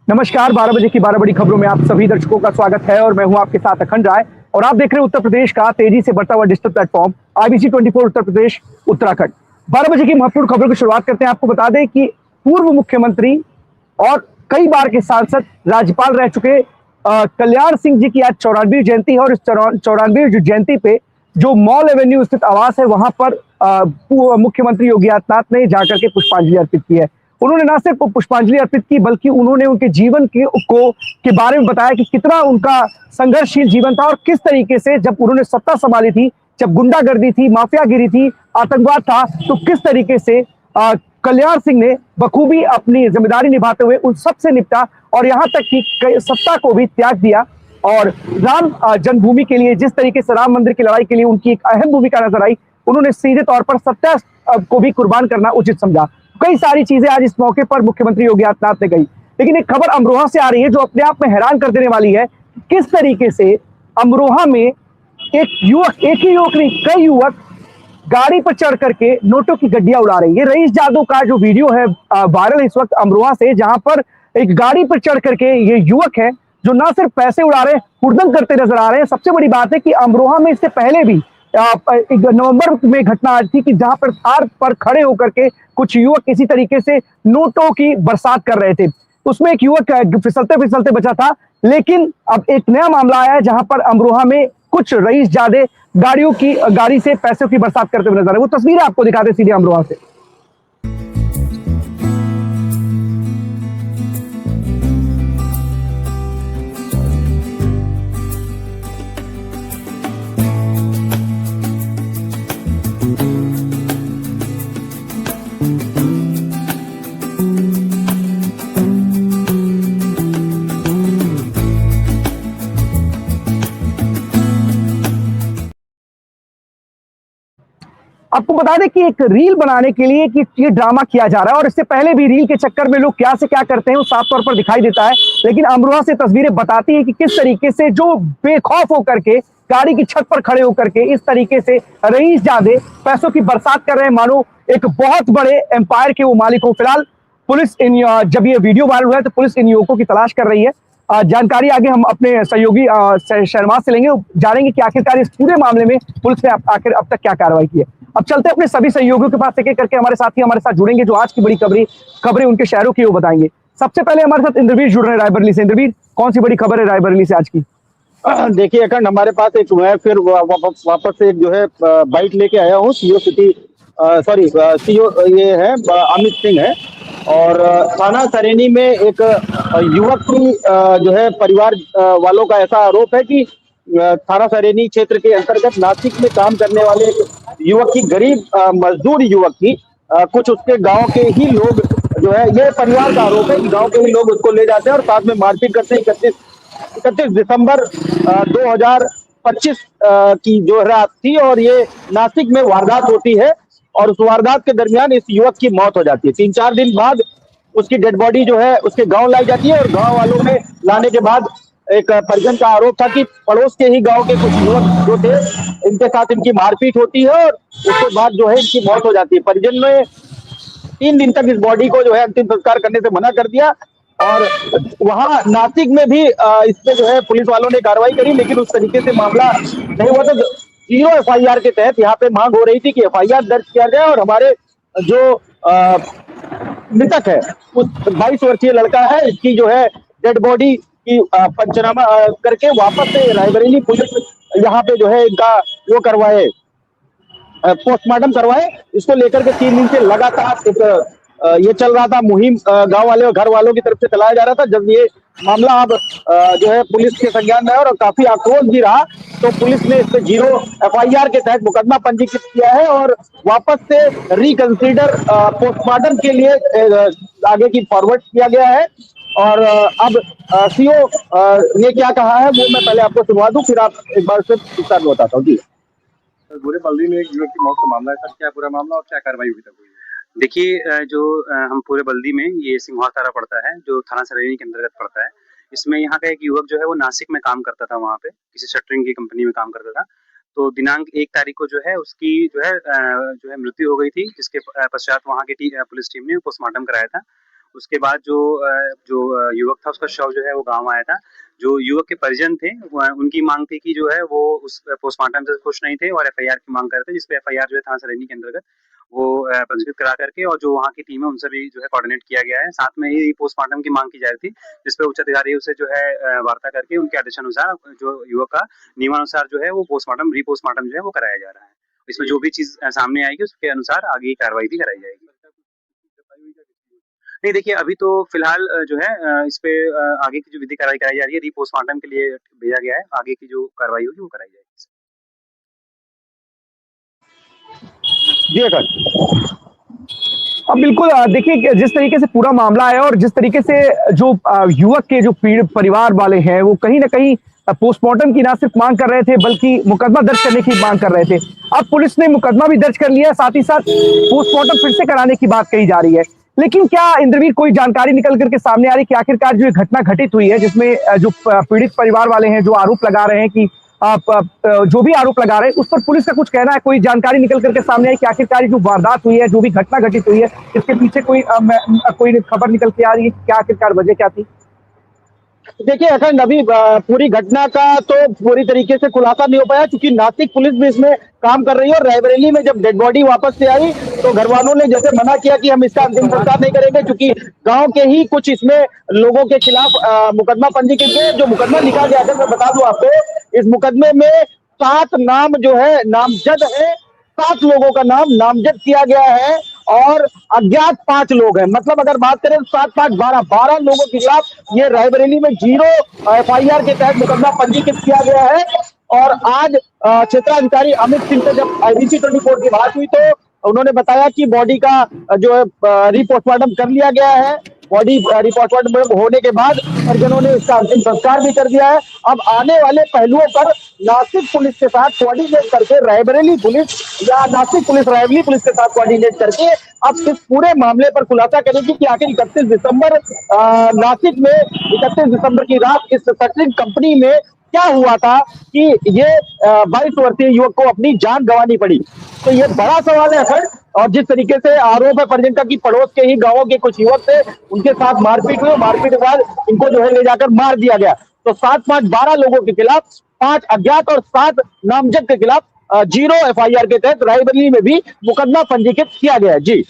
नमस्कार, 12 बजे की 12 बड़ी खबरों में आप सभी दर्शकों का स्वागत है और मैं हूं आपके साथ अखंड राय। और आप देख रहे हैं उत्तर प्रदेश का तेजी से बढ़ता हुआ digital platform IBC 24 Uttar Pradesh Uttarakhand. 12 बजे की महत्वपूर्ण खबरों की शुरुआत करते हैं। आपको बता दें कि पूर्व मुख्यमंत्री और कई बार के सांसद राज्यपाल रह चुके कल्याण सिंह जी की आज 94वीं जयंती है और इस 94वीं जयंती पे जो मॉल एवेन्यू स्थित आवास है वहां पर मुख्यमंत्री योगी आदित्यनाथ ने जाकर के पुष्पांजलि अर्पित की है। उन्होंने न सिर्फ पुष्पांजलि अर्पित की बल्कि उन्होंने उनके जीवन के बारे में बताया कि कितना उनका संघर्षशील जीवन था और किस तरीके से जब उन्होंने सत्ता संभाली थी, जब गुंडागर्दी थी, माफियागिरी थी, आतंकवाद था, तो किस तरीके से कल्याण सिंह ने बखूबी अपनी जिम्मेदारी निभाते हुए उन सबसे निपटा और यहां तक कि सत्ता को भी त्याग दिया। और राम जन्मभूमि के लिए जिस तरीके से राम मंदिर की लड़ाई के लिए उनकी एक अहम भूमिका नजर आई, उन्होंने सीधे तौर पर सत्ता को भी कुर्बान करना उचित समझा। कई सारी चीजें आज इस मौके पर मुख्यमंत्री योगी आदित्यनाथ ने कही। लेकिन एक खबर अमरोहा से आ रही है जो अपने आप में हैरान कर देने वाली है। किस तरीके से अमरोहा में एक ही युवक नहीं, कई युवक गाड़ी पर चढ़ करके नोटों की गड्डियां उड़ा रही है। रईस जादव का जो वीडियो है वायरल इस वक्त अमरोहा से, जहां पर एक गाड़ी पर चढ़ करके ये युवक है जो ना सिर्फ पैसे उड़ा रहे हैं, हुड़दंग करते नजर आ रहे हैं। सबसे बड़ी बात है कि अमरोहा में इससे पहले भी नवंबर में घटना आई थी कि जहां पर थार पर खड़े होकर के कुछ युवक इसी तरीके से नोटों की बरसात कर रहे थे। उसमें एक युवक फिसलते फिसलते बचा था। लेकिन अब एक नया मामला आया है जहां पर अमरोहा में कुछ रईस जादे गाड़ी से पैसों की बरसात करते हुए नजर आ रहे हैं। वो तस्वीरें आपको दिखाते सीधे अमरोहा से। आपको बता दें कि एक रील बनाने के लिए कि ये ड्रामा किया जा रहा है और इससे पहले भी रील के चक्कर में लोग क्या से क्या करते हैं वो साफ तौर पर दिखाई देता है। लेकिन अमरोहा से तस्वीरें बताती है कि किस तरीके से जो बेखौफ होकर के गाड़ी की छत पर खड़े होकर के इस तरीके से रईस जादे पैसों की बरसात कर रहे हैं, मानो एक बहुत बड़े एम्पायर के वो मालिक हो। फिलहाल पुलिस जब ये वीडियो वायरल हुआ है तो पुलिस इन युवकों की तलाश कर रही है। जानकारी आगे हम अपने सहयोगी शहनवाज से लेंगे, जानेंगे कि आखिरकार इस पूरे मामले में पुलिस ने आखिर अब तक क्या कार्रवाई की है। अब चलते अपने सभी सहयोगियों के पास एक एक करके हमारे साथी हमारे साथ जुड़ेंगे जो आज की बड़ी खबरें उनके शहरों की वो बताएंगे। सबसे पहले हमारे साथ इंद्रवीर जुड़ रहे हैं रायबरेली से। इंद्रवीर, कौन सी बड़ी खबर है रायबरेली से आज की? देखिए अखंड, हमारे पास एक मैं फिर वापस से एक जो है बाइट लेके आया हूँ। सीओ सिटी सॉरी सीओ ये है अमित सिंह है। और थाना सरेनी में एक युवक की जो है परिवार वालों का ऐसा आरोप है कि थाना सरेनी क्षेत्र के अंतर्गत नासिक में काम करने वाले एक युवक की, गरीब मजदूर युवक की, कुछ उसके गांव के ही लोग जो है, ये परिवार का आरोप है कि गांव के ही लोग उसको ले जाते हैं और साथ में मारपीट करते हैं। 31 दिसंबर 2025 की जो रात थी और ये नासिक में वारदात होती है और उस वारदात के दरमियान इस युवक की मौत हो जाती है। 3-4 दिन बाद उसकी डेड बॉडी जो है उसके गांव लाई जाती है और गांव वालों ने लाने के बाद एक परिजन का आरोप था कि पड़ोस के ही गांव के कुछ युवक जो थे, इनके साथ इनकी मारपीट होती है और उसके बाद जो है इनकी मौत हो जाती है। परिजन ने 3 दिन तक इस बॉडी को जो है अंतिम संस्कार करने से मना कर दिया। और वहां नासिक में भी इस पे जो है पुलिस वालों ने कार्रवाई करी, लेकिन उस तरीके से मामला नहीं हुआ। तो 0 एफआईआर के तहत यहाँ पे मांग हो रही थी कि एफआईआर दर्ज किया जाए और हमारे जो मृतक है, उस 22 वर्षीय लड़का है, इसकी जो है डेड बॉडी की पंचनामा करके वापस से रायबरेली पुलिस यहाँ पे जो है इनका वो करवाए, पोस्टमार्टम करवाए। इसको लेकर के 3 दिन से लगातार एक ये चल रहा था मुहिम, गांव वाले और घर वालों की तरफ से चलाया जा रहा था। जब ये मामला अब जो है पुलिस के संज्ञान में आया और काफी आक्रोश भी रहा, तो पुलिस ने इस पे 0 एफआईआर के तहत मुकदमा पंजीकृत किया है और वापस से रिकंसीडर पोस्टमार्टम के लिए आगे की फॉरवर्ड किया गया है। और अब सीओ ने क्या कहा है वो मैं पहले आपको सुनवा दूं, फिर आप एक बार से विस्तार में बताता हूँ जी। पूरे बल्दी में एक युवक की मौत का मामला है सर, क्या पूरा मामला और क्या कार्रवाई हुई तक हुई? देखिए, जो हम पूरे बल्दी में, ये सिंघवार थाना पड़ता है जो थाना सरेनी के अंतर्गत पड़ता है। इसमें यहाँ का एक युवक जो है वो नासिक में काम करता था, वहाँ पे किसी शटरिंग की कंपनी में काम करता था। तो दिनांक 1 तारीख को जो है उसकी जो है मृत्यु हो गई थी, जिसके पश्चात वहाँ की पुलिस टीम ने पोस्टमार्टम कराया था। उसके बाद जो युवक था उसका शव जो है वो गाँव आया था। जो युवक के परिजन थे उनकी मांग थी कि जो है वो उस पोस्टमार्टम से खुश नहीं थे और एफआईआर की मांग कर रहे थे, जिसपे एफआईआर जो है थाना सरेनी के अंतर्गत वो पंजीकृत करा करके और जो वहाँ की टीम है उनसे भी जो है कोऑर्डिनेट किया गया है। साथ में ही पोस्टमार्टम की मांग की जा रही थी, जिसपे उच्च अधिकारियों से जो है वार्ता करके उनके आदेशानुसार जो युवक का नियमानुसार जो है वो रीपोस्टमार्टम जो है वो कराया जा रहा है। इसमें जो भी चीज सामने आएगी उसके अनुसार आगे की कार्रवाई भी कराई जाएगी। नहीं देखिए, अभी तो फिलहाल जो है इस पे आगे की जो विधि कार्रवाई कराई जा रही है, रीपोस्टमार्टम के लिए भेजा गया है। आगे की जो कार्रवाई होगी वो कराई जाएगी। जी आकाश। अब बिल्कुल देखिए कि जिस तरीके से पूरा मामला है और जिस तरीके से जो युवक के जो पीड़ित परिवार वाले हैं वो कहीं ना कहीं पोस्टमार्टम की ना सिर्फ मांग कर रहे थे बल्कि मुकदमा दर्ज करने की मांग कर रहे थे। अब पुलिस ने मुकदमा भी दर्ज कर लिया है, साथ ही साथ पोस्टमार्टम फिर से कराने की बात कही जा रही है। लेकिन क्या इंद्रवीर कोई जानकारी निकल करके सामने आ रही कि आखिरकार जो ये घटना घटित हुई है जिसमें जो पीड़ित परिवार वाले हैं जो आरोप लगा रहे हैं कि जो भी आरोप लगा रहे हैं उस पर पुलिस का कुछ कहना है, कोई जानकारी निकल करके सामने आई कि आखिरकार जो वारदात हुई है जो भी घटना घटित हुई है इसके पीछे कोई खबर निकल के आ रही है, क्या आखिरकार वजह क्या थी? देखिए अखंड, अभी पूरी घटना का तो पूरी तरीके से खुलासा नहीं हो पाया क्योंकि नासिक पुलिस भी इसमें काम कर रही है और रायबरेली में जब डेड बॉडी वापस से आई तो घर वालों ने जैसे मना किया कि हम इसका अंतिम संस्कार नहीं करेंगे क्योंकि गांव के ही कुछ इसमें लोगों के खिलाफ मुकदमा पंजीकृत है। जो मुकदमा लिखा गया था मैं बता दूं आपको, इस मुकदमे में 7 नाम जो है नामजद है, 7 लोगों का नाम नामजद किया गया है और अज्ञात 5 लोग हैं। मतलब अगर बात करें तो 7 5 12 लोगों के खिलाफ ये रायबरेली में 0 एफआईआर के तहत मुकदमा पंजीकृत किया गया है। और आज क्षेत्राधिकारी अमित सिंह से जब IBC 24 की बात हुई तो उन्होंने बताया कि बॉडी का जो है रीपोस्टमार्टम कर लिया गया है। बॉडी रिपोर्टमार्टम होने के बाद परिजनों ने इसका अंतिम संस्कार भी कर दिया है। अब आने वाले पहलुओं पर नासिक पुलिस के साथ कोऑर्डिनेट करके रायबरेली पुलिस या नासिक पुलिस रायबरेली पुलिस के साथ कोऑर्डिनेट करके अब इस पूरे मामले पर खुलासा करेगी कि आखिर 31 दिसंबर नासिक में 31 दिसंबर की रात इस शटरिंग कंपनी में क्या हुआ था कि ये 22 वर्षीय युवक को अपनी जान गंवानी पड़ी। तो ये बड़ा सवाल है सर। और जिस तरीके से आरोप है परिजन का कि पड़ोस के ही गांवों के कुछ युवक थे, उनके साथ मारपीट हुई, मारपीट के बाद इनको जो है ले जाकर मार दिया गया। तो 7 5 12 लोगों के खिलाफ 5 अज्ञात और 7 नामजद के खिलाफ 0 एफआईआर के तहत रायबरेली में भी मुकदमा पंजीकृत किया गया है। जी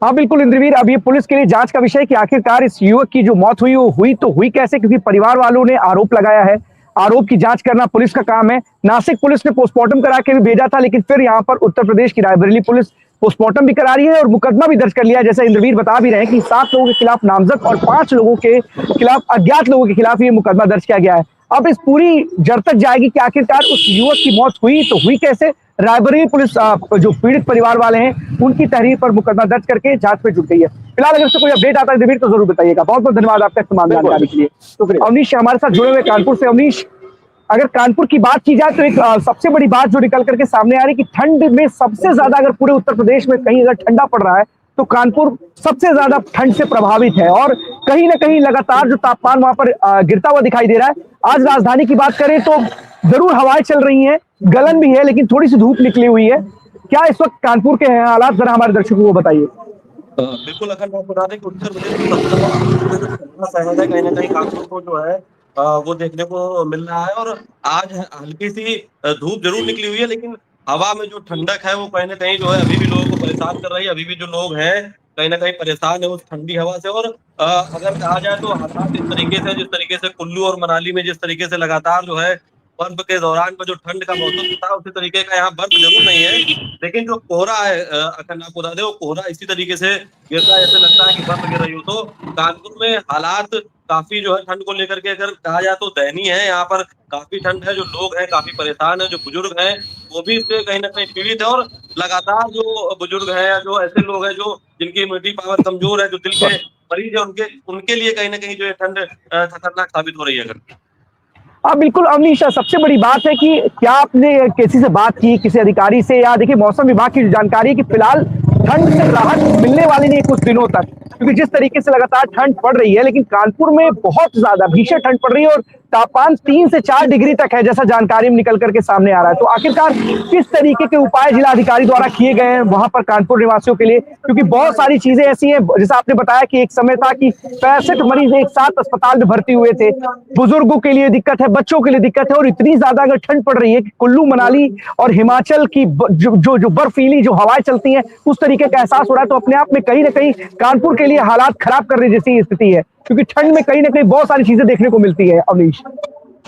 हाँ बिल्कुल इंद्रवीर, अब ये पुलिस के लिए जांच का विषय कि आखिरकार इस युवक की जो मौत हुई वो हुई तो हुई कैसे, क्योंकि परिवार वालों ने आरोप लगाया है। आरोप की जांच करना पुलिस का काम है। नासिक पुलिस ने पोस्टमार्टम करा के भी भेजा था, लेकिन फिर यहाँ पर उत्तर प्रदेश की रायबरेली पुलिस पोस्टमार्टम भी करा रही है और मुकदमा भी दर्ज कर लिया है। जैसे इंद्रवीर बता भी रहे हैं कि 7 लोगों के खिलाफ नामजद और 5 लोगों के खिलाफ अज्ञात लोगों के खिलाफ ये मुकदमा दर्ज किया गया है। अब इस पूरी जड़ तक जाएगी कि आखिरकार उस युवक की मौत हुई तो हुई कैसे। रायबरेली पुलिस जो पीड़ित परिवार वाले हैं उनकी तहरीर पर मुकदमा दर्ज करके जांच में जुट गई है। फिलहाल अगर इससे कोई अपडेट आता है इंद्रवीर तो जरूर बताइएगा। बहुत बहुत धन्यवाद आपका तमाम जानकारी के लिए। शुक्रिया। अवनीश हमारे साथ जुड़े हुए कानपुर से। अवनीश, अगर कानपुर की बात की जाए तो एक सबसे बड़ी बात जो निकल करके सामने आ रही है कि ठंड में सबसे ज्यादा अगर पूरे उत्तर प्रदेश में कहीं अगर ठंडा पड़ रहा है तो कानपुर सबसे ज्यादा ठंड से प्रभावित है और कहीं ना कहीं लगातार जो तापमान वहां पर गिरता हुआ दिखाई दे रहा है। आज राजधानी की बात करें तो जरूर हवाएं चल रही हैं, गलन भी है, लेकिन थोड़ी सी धूप निकली हुई है। क्या इस वक्त कानपुर के हालात जरा हमारे दर्शकों को बताइए। बिल्कुल, अगर मैं बता दें कि उत्तर प्रदेश में सबसे ज्यादा शहर है, कहीं ना कहीं कानपुर को जो है वो देखने को मिल रहा है। और आज हल्की सी धूप जरूर निकली हुई है, लेकिन हवा में जो ठंडक है वो कहीं ना कहीं जो है अभी भी लोगों को परेशान कर रही है। अभी भी जो लोग हैं कहीं ना कहीं परेशान है उस ठंडी हवा से। और अगर कहा जाए तो हालात इस तरीके से, जिस तरीके से कुल्लू और मनाली में जिस तरीके से लगातार जो है बर्फ के दौरान पर जो ठंड का मौसम था उसी तरीके का यहाँ बर्फ जरूर नहीं है, लेकिन जो कोहरा है अगर आपको बता दें वो कोहरा इसी तरीके से गिरता है, ऐसे लगता है कि बर्फ गिर रही हो। तो कानपुर में हालात काफी जो है ठंड को लेकर के अगर कहा जाए तो दयनीय है। यहाँ पर काफी ठंड है, जो लोग हैं काफी परेशान है, जो बुजुर्ग हैं वो भी इससे कहीं ना कहीं पीड़ित है। और लगातार जो बुजुर्ग हैं या जो ऐसे लोग हैं जो जिनकी इम्यूनिटी पावर कमजोर है, जो दिल के मरीज है, उनके लिए कहीं ना कहीं जो है ठंड खतरनाक साबित हो रही है। हाँ बिल्कुल अवनीश, सबसे बड़ी बात है कि क्या आपने किसी से बात की, किसी अधिकारी से, या देखिए मौसम विभाग की जानकारी है कि फिलहाल ठंड से राहत मिलने वाली नहीं कुछ दिनों तक, क्योंकि जिस तरीके से लगातार ठंड पड़ रही है, लेकिन कानपुर में बहुत ज्यादा भीषण ठंड पड़ रही है और तापमान 3 से 4 डिग्री तक है, जैसा जानकारी में निकल करके सामने आ रहा है। तो आखिरकार किस तरीके के उपाय जिलाधिकारी द्वारा किए गए हैं वहां पर कानपुर निवासियों के लिए, क्योंकि बहुत सारी चीजें ऐसी हैं, जैसा आपने बताया कि एक समय था कि 65 मरीज एक साथ अस्पताल में भर्ती हुए थे। बुजुर्गों के लिए दिक्कत है, बच्चों के लिए दिक्कत है, और इतनी ज्यादा अगर ठंड पड़ रही है कि कुल्लू मनाली और हिमाचल की जो बर्फीली जो हवाएं चलती हैं, उस तरीके का एहसास हो रहा है। तो अपने आप में कहीं ना कहीं कानपुर के लिए हालात खराब करने जैसी स्थिति है, क्योंकि ठंड में कहीं ना कहीं बहुत सारी चीजें देखने को मिलती है। अवनीश,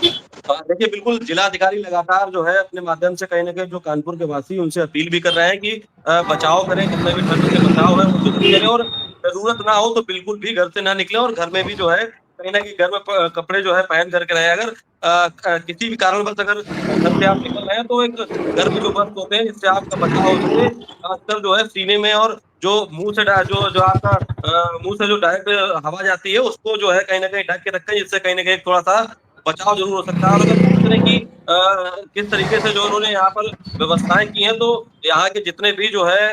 देखिए, बिल्कुल जिलाधिकारी लगातार जो है अपने माध्यम से कहीं न कहीं जो कानपुर के वासी उनसे अपील भी कर रहे हैं कि बचाव करें, जितना भी ठंड से बचाव है वो जरूर करें, और ज़रूरत ना हो तो बिल्कुल भी घर से ना निकलें, और घर में भी जो है कहीं न कहीं घर में प कपड़े जो है पहन कर के रहें। अगर किसी भी कारणवश अगर घर से आप निकल रहे हैं तो एक घर में जो वस्त्र होते हैं जिससे आपका बचाव हो सके, खासकर जो है सीने में, और जो मुँह से डा जो जो आपका मुँह से जो डायरेक्ट हवा जाती है उसको जो है कहीं न कहीं ढक के रखें, जिससे कहीं न कहीं थोड़ा-सा बचाव ज़रूर हो सकता है। और अगर बात करें कि किस तरीके से जो उन्होंने यहाँ पर व्यवस्थाएँ की हैं, तो यहाँ के जितने भी जो है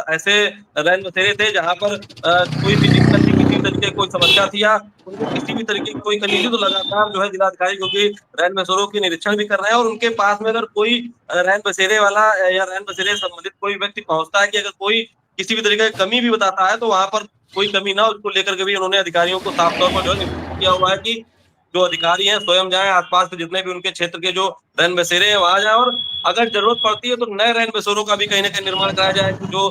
ऐसे रैन-बसेरे थे जहाँ पर कोई भी दिक्कत थी, किसी भी तरीके की कोई समस्या थी या उनको किसी भी तरीके की कोई कमी थी, तो लगातार जो है जिलाधिकारी, क्योंकि रैन-बसेरों की निरीक्षण भी कर रहे हैं, और उनके पास में अगर कोई रैन-बसेरे वाला या रैन-बसेरे से संबंधित कोई व्यक्ति पहुँचता है कि अगर कोई किसी भी तरीके की कमी भी बताता है, तो वहाँ पर कोई कमी ना हो, उसको लेकर के भी उन्होंने अधिकारियों को साफ तौर पर जो है निर्देशित किया हुआ है कि जो अधिकारी हैं स्वयं जाएँ, आस-पास के जितने भी उनके क्षेत्र के जो रैन-बसेरे हैं वहाँ जाएँ, और अगर ज़रूरत पड़ती है तो नए रैन-बसेरों का भी कहीं न कहीं निर्माण कराया जाए, कि जो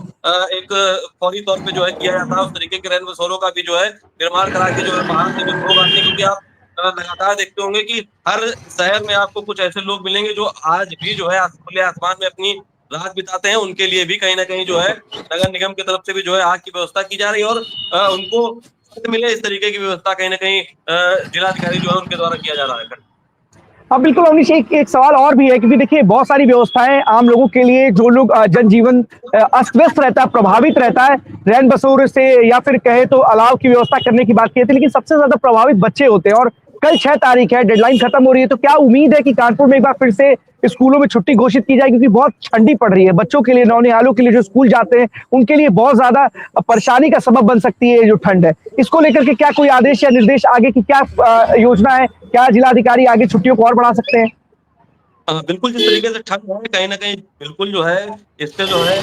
एक फौरी तौर पे जो है किया जाता है, उस तरीके के रैन-बसेरों का भी जो है निर्माण करा के जो है बाहर से जो लोग आते हैं, क्योंकि आप लगातार देखते होंगे कि हर शहर में आपको कुछ ऐसे लोग मिलेंगे जो आज भी जो है खुले आसमान में अपनी रात बिताते हैं। उनके लिए भी कहीं न कहीं जो है नगर निगम की तरफ से भी जो है आग की व्यवस्था की जा रही है, और उनको मिले इस तरीके की व्यवस्था कहीं न कहीं जिलाधिकारी जो है उनके द्वारा किया जा रहा है। हाँ बिल्कुल अवनीश, एक एक सवाल और भी है, क्योंकि देखिए बहुत सारी व्यवस्थाएं आम लोगों के लिए, जो लोग जनजीवन अस्त व्यस्त रहता है, प्रभावित रहता है रैन बसेरों से, या फिर कहे तो अलाव की व्यवस्था करने की बात की थी, लेकिन सबसे ज्यादा प्रभावित बच्चे होते हैं। और कल 6 तारीख है, डेडलाइन खत्म हो रही है, तो क्या उम्मीद है कि कानपुर में एक बार फिर से स्कूलों में छुट्टी घोषित की जाए, क्योंकि बहुत ठंडी पड़ रही है बच्चों के लिए, नौनिहालों के लिए जो स्कूल जाते हैं उनके लिए बहुत ज्यादा परेशानी का सबब बन सकती है जो ठंड है। इसको लेकर के क्या कोई आदेश या निर्देश आगे की क्या योजना है, क्या जिलाधिकारी आगे छुट्टियों को और बढ़ा सकते हैं? बिल्कुल, जिस तरीके से ठंड है कहीं न कहीं बिल्कुल जो है इससे जो है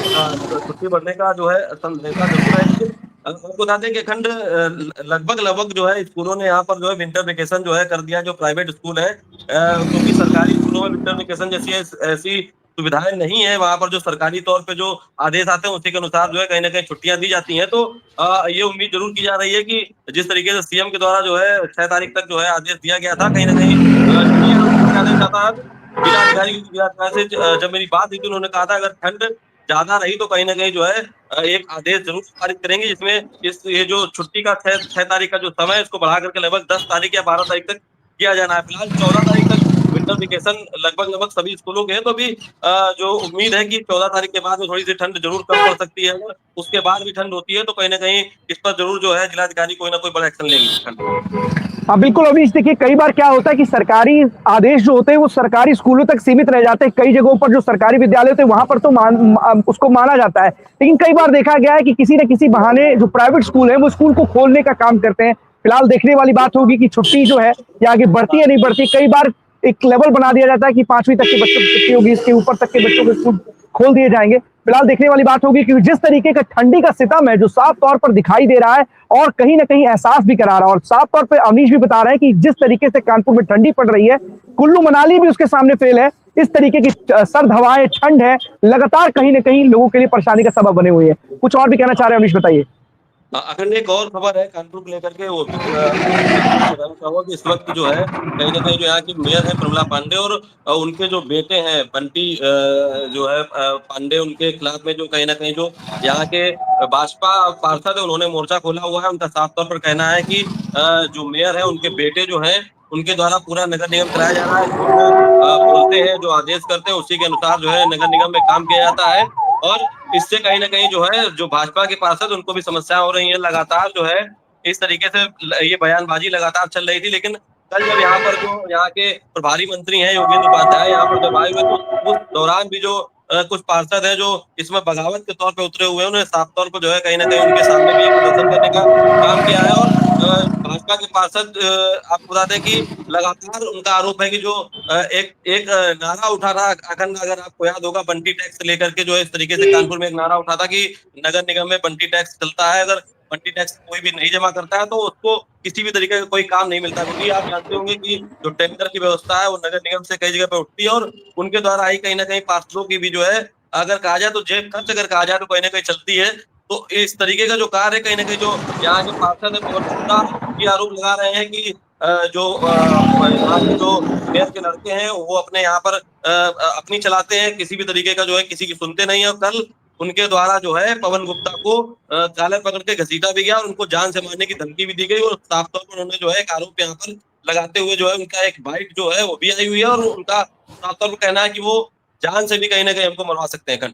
छुट्टी बढ़ने का जो है संदेशा ज़रूर है, लेकिन आपको बता दें कि अखंड लगभग जो है स्कूलों ने यहाँ पर जो है विंटर वेकेशन जो है कर दिया, जो प्राइवेट स्कूल है, क्योंकि सरकारी स्कूलों में विंटर वेकेशन जैसी ऐसी सुविधाएँ नहीं है, वहाँ पर जो सरकारी तौर पे जो आदेश आते हैं उसी के अनुसार जो है कहीं न कहीं छुट्टियाँ दी जाती हैं। तो ये उम्मीद ज़रूर की जा रही है कि जिस तरीके से सीएम के द्वारा जो है 6 तारीख तक जो है आदेश दिया गया था, कहीं न कहीं यदि ये आदेश आता है तो जिलाधिकारी से जब मेरी बात हुई, तो उन्होंने कहा था अगर ठंड ज़्यादा रही तो कहीं न कहीं जो है एक आदेश ज़रूर पारित करेंगे, जिसमें ये जो छुट्टी का 6 तारीख का जो समय है इसको बढ़ा करके लगभग 10 तारीख या 12 तारीख तक किया जाना है। फिलहाल 14 तारीख तक विंटर वेकेशन लगभग सभी स्कूलों के हैं, तो अभी जो उम्मीद है कि 14 तारीख के बाद में थोड़ी-सी ठंड ज़रूर कम पड़ सकती है, और उसके बाद भी ठंड होती है तो कहीं न कहीं इस पर ज़रूर जो है जिलाधिकारी कोई न कोई बड़ा एक्शन लेंगे ठंड पर। हाँ बिल्कुल अवनीश, देखिए कई बार क्या होता है कि सरकारी आदेश जो होते हैं वो सरकारी स्कूलों तक सीमित रह जाते हैं। कई जगहों पर जो सरकारी विद्यालय होते हैं वहां पर तो उसको माना जाता है, लेकिन कई बार देखा गया है कि किसी न किसी बहाने जो प्राइवेट स्कूल है वो स्कूल को खोलने का काम करते हैं। फिलहाल देखने वाली बात होगी कि छुट्टी जो है ये आगे बढ़ती है नहीं बढ़ती। कई बार एक लेवल बना दिया जाता है कि 5वीं तक के बच्चों की छुट्टी होगी, इसके ऊपर तक के बच्चों को स्कूल खोल दिए जाएंगे। फिलहाल देखने वाली बात होगी कि जिस तरीके का ठंडी का सितम है जो साफ तौर पर दिखाई दे रहा है और कहीं ना कहीं एहसास भी करा रहा है, और साफ तौर पर अवनीश भी बता रहे हैं कि जिस तरीके से कानपुर में ठंडी पड़ रही है, कुल्लू मनाली भी उसके सामने फेल है। इस तरीके की सर्द हवाएं, ठंड है, लगातार कहीं ना कहीं लोगों के लिए परेशानी का सबब बने हुए हैं। कुछ और भी कहना चाह रहे हैं अवनीश, बताइए। अखंड एक और खबर है कानपुर को लेकर के, वो भी आपको बताना चाहूँगा कि इस वक़्त जो है कहीं न कहीं जो यहाँ की मेयर हैं प्रमिला पांडे, और उनके जो बेटे हैं बंटी जो है पांडे, उनके खिलाफ में जो कहीं न कहीं जो यहाँ के भाजपा पार्षद है उन्होंने मोर्चा खोला हुआ है। उनका साफ तौर पर कहना है कि जो मेयर है उनके बेटे जो हैं उनके द्वारा पूरा नगर निगम चलाया जा रहा है। जो वो बोलते हैं, जो आदेश करते हैं उसी के अनुसार जो है नगर निगम में काम किया जाता है, और इससे कहीं न कहीं जो है जो भाजपा के पार्षद उनको भी समस्या हो रही है। लगातार जो है इस तरीके से ये बयानबाजी लगातार चल रही थी, लेकिन कल जब यहाँ पर जो यहाँ के प्रभारी मंत्री हैं योगेंद्र उपाध्याय यहाँ पर जब आए हुए, तो उस दौरान भी जो कुछ पार्षद हैं जो इसमें बगावत के तौर पे उतरे हुए हैं, उन्होंने साफ तौर पर जो है कहीं न कहीं उनके सामने भी प्रदर्शन करने का काम किया है। और भाजपा के पार्षद आपको बता दें कि लगातार उनका आरोप है कि जो एक एक नारा उठा था अखंड, अगर आपको याद होगा, बंटी टैक्स लेकर के जो है इस तरीके से कानपुर में एक नारा उठा था कि नगर निगम में बंटी टैक्स चलता है, अगर बंटी टैक्स कोई भी नहीं जमा करता है तो उसको किसी भी तरीके का कोई काम नहीं मिलता। क्योंकि आप जानते होंगे कि जो टेंडर की व्यवस्था है वो नगर निगम से कई जगह पे उठती है और उनके द्वारा ही कहीं ना कहीं पार्षदों की भी जो है, अगर कहा जाए तो जेब खर्च अगर कहा जाए तो कहीं ना कहीं चलती है। तो इस तरीके का जो कार्य कहीं ना कहीं जो यहाँ के पार्षद है पवन गुप्ता ये आरोप लगा रहे हैं कि यहाँ के जो मेयर के लड़के हैं वो अपने यहाँ पर अपनी चलाते हैं, किसी भी तरीके का जो है किसी की सुनते नहीं है। और कल उनके द्वारा जो है पवन गुप्ता को कालर पकड़ के घसीटा भी गया और उनको जान से मारने की धमकी भी दी गई। और साफ तौर पर उन्होंने जो है एक आरोप यहाँ पर लगाते हुए जो है उनका एक बाइट जो है वो भी आई हुई है और उनका साफ तौर पर कहना है कि वो जान से भी कहीं ना कहीं हमको मरवा सकते हैं।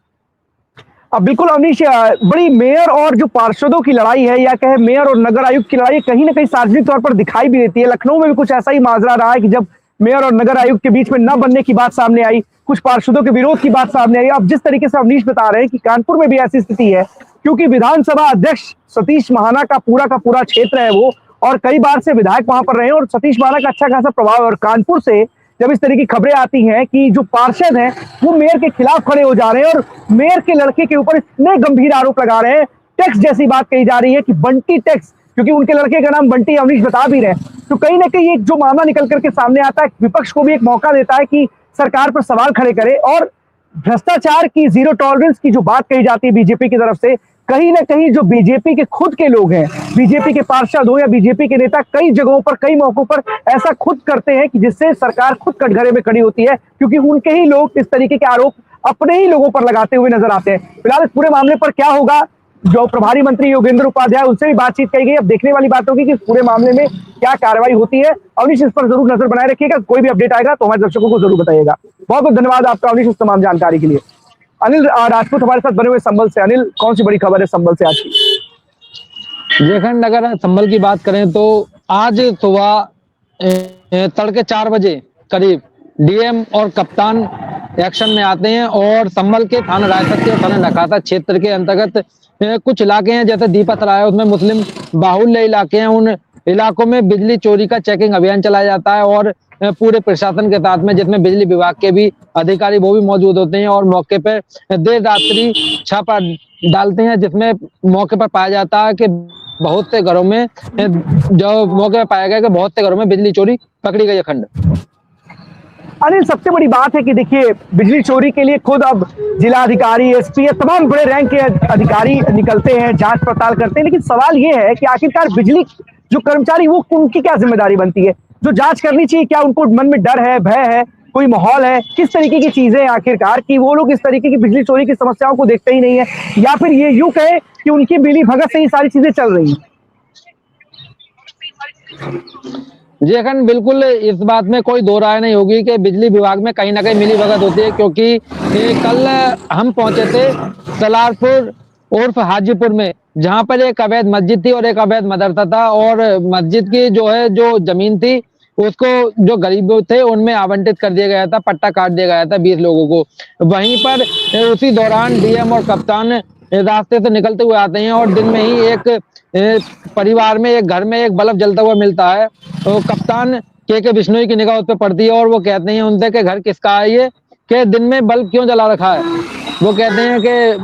अब बिल्कुल अवनीश, बड़ी मेयर और जो पार्षदों की लड़ाई है या कहे मेयर और नगर आयुक्त की लड़ाई कहीं ना कहीं सार्वजनिक तौर पर दिखाई भी देती है। लखनऊ में भी कुछ ऐसा ही माजरा रहा है कि जब मेयर और नगर आयुक्त के बीच में न बनने की बात सामने आई, कुछ पार्षदों के विरोध की बात सामने आई। अब जिस तरीके से अवनीश बता रहे हैं कि कानपुर में भी ऐसी स्थिति है, क्योंकि विधानसभा अध्यक्ष सतीश महाना का पूरा क्षेत्र है वो, और कई बार से विधायक वहां पर रहे हैं और सतीश महाना का अच्छा खासा प्रभाव है। और कानपुर से जब इस तरह की खबरें आती हैं कि जो पार्षद हैं वो मेयर के खिलाफ खड़े हो जा रहे हैं और मेयर के लड़के के ऊपर इतने गंभीर आरोप लगा रहे हैं, टैक्स जैसी बात कही जा रही है कि बंटी टैक्स, क्योंकि उनके लड़के का नाम बंटी, अवनीश बता भी रहे हैं, तो कहीं ना कहीं एक जो मामला निकल करके सामने आता है, विपक्ष को भी एक मौका देता है कि सरकार पर सवाल खड़े करे। और भ्रष्टाचार की जीरो टॉलरेंस की जो बात कही जाती है बीजेपी की तरफ से, कहीं ना कहीं जो बीजेपी के खुद के लोग हैं, बीजेपी के पार्षद हो या बीजेपी के नेता, कई जगहों पर कई मौकों पर ऐसा खुद करते हैं कि जिससे सरकार खुद कटघरे में खड़ी होती है, क्योंकि उनके ही लोग इस तरीके के आरोप अपने ही लोगों पर लगाते हुए नजर आते हैं। फिलहाल इस पूरे मामले पर क्या होगा, जो प्रभारी मंत्री योगेंद्र उपाध्याय उनसे भी बातचीत की गई। अब देखने वाली बात होगी कि पूरे मामले में क्या कार्रवाई होती है। अवनीश, इस पर जरूर नजर बनाए रखिएगा, कोई भी अपडेट आएगा तो हमारे दर्शकों को जरूर बताइएगा। बहुत बहुत धन्यवाद आपका अवनीश इस तमाम जानकारी के लिए। अनिल राजपूत हमारे साथ बने हुए संभल से। अनिल, कौन सी बड़ी खबर है संभल से आज की? जयखंड, अगर संभल की बात करें तो आज सुबह तड़के 4 बजे करीब डीएम और कप्तान एक्शन में आते हैं और संभल के थाना रायसक्ती और थाना नकाता क्षेत्र के अंतर्गत कुछ इलाके हैं जैसे दीपत राय, उसमें मुस्लिम बाहुल्य इलाके हैं, उन इलाकों में बिजली चोरी का चेकिंग अभियान चलाया जाता है और पूरे प्रशासन के साथ में, जिसमें बिजली विभाग के भी अधिकारी वो भी मौजूद होते हैं और मौके पर देर रात्रि छापा डालते हैं, जिसमें मौके पर पाया जाता है कि बहुत से घरों में, जो मौके पर पाया गया कि बहुत से घरों में बिजली चोरी पकड़ी गई है। खंड अनिल, सबसे बड़ी बात है कि देखिए, बिजली चोरी के लिए खुद अब जिलाधिकारी, एसपी, तमाम बड़े रैंक के अधिकारी निकलते हैं, जांच पड़ताल करते हैं, लेकिन सवाल ये है कि आखिरकार बिजली जो कर्मचारी, वो उनकी क्या जिम्मेदारी बनती है? जो जांच करनी चाहिए, क्या उनको मन में डर है, भय है, कोई माहौल है, किस तरीके की चीजें हैं आखिरकार कि वो लोग इस तरीके की बिजली चोरी की समस्याओं को देखते ही नहीं है, या फिर ये यूं कहे कि उनकी मिली भगत से ही सारी चीजें चल रही हैं? जी अखंड, बिल्कुल इस बात में कोई दो राय नहीं होगी कि बिजली विभाग में कहीं ना कहीं मिली भगत होती है, क्योंकि कल हम पहुंचे थे सलारपुर उर्फ हाजीपुर में, जहां पर एक अवैध मस्जिद थी और एक अवैध मदरसा था और मस्जिद की जो जमीन थी उसको जो गरीब थे उनमें आवंटित कर दिया गया था, पट्टा काट दिया गया था 20 लोगों को। वहीं पर उसी दौरान डीएम और कप्तान रास्ते से निकलते हुए आते हैं और दिन में ही एक परिवार में, एक घर में एक बल्ब जलता हुआ मिलता है। तो कप्तान के बिश्नोई की निगाह उस पर पड़ती है और वो कहते हैं उनसे कि घर किसका है ये, कि दिन में बल्ब क्यों जला रखा है? वो कहते हैं कि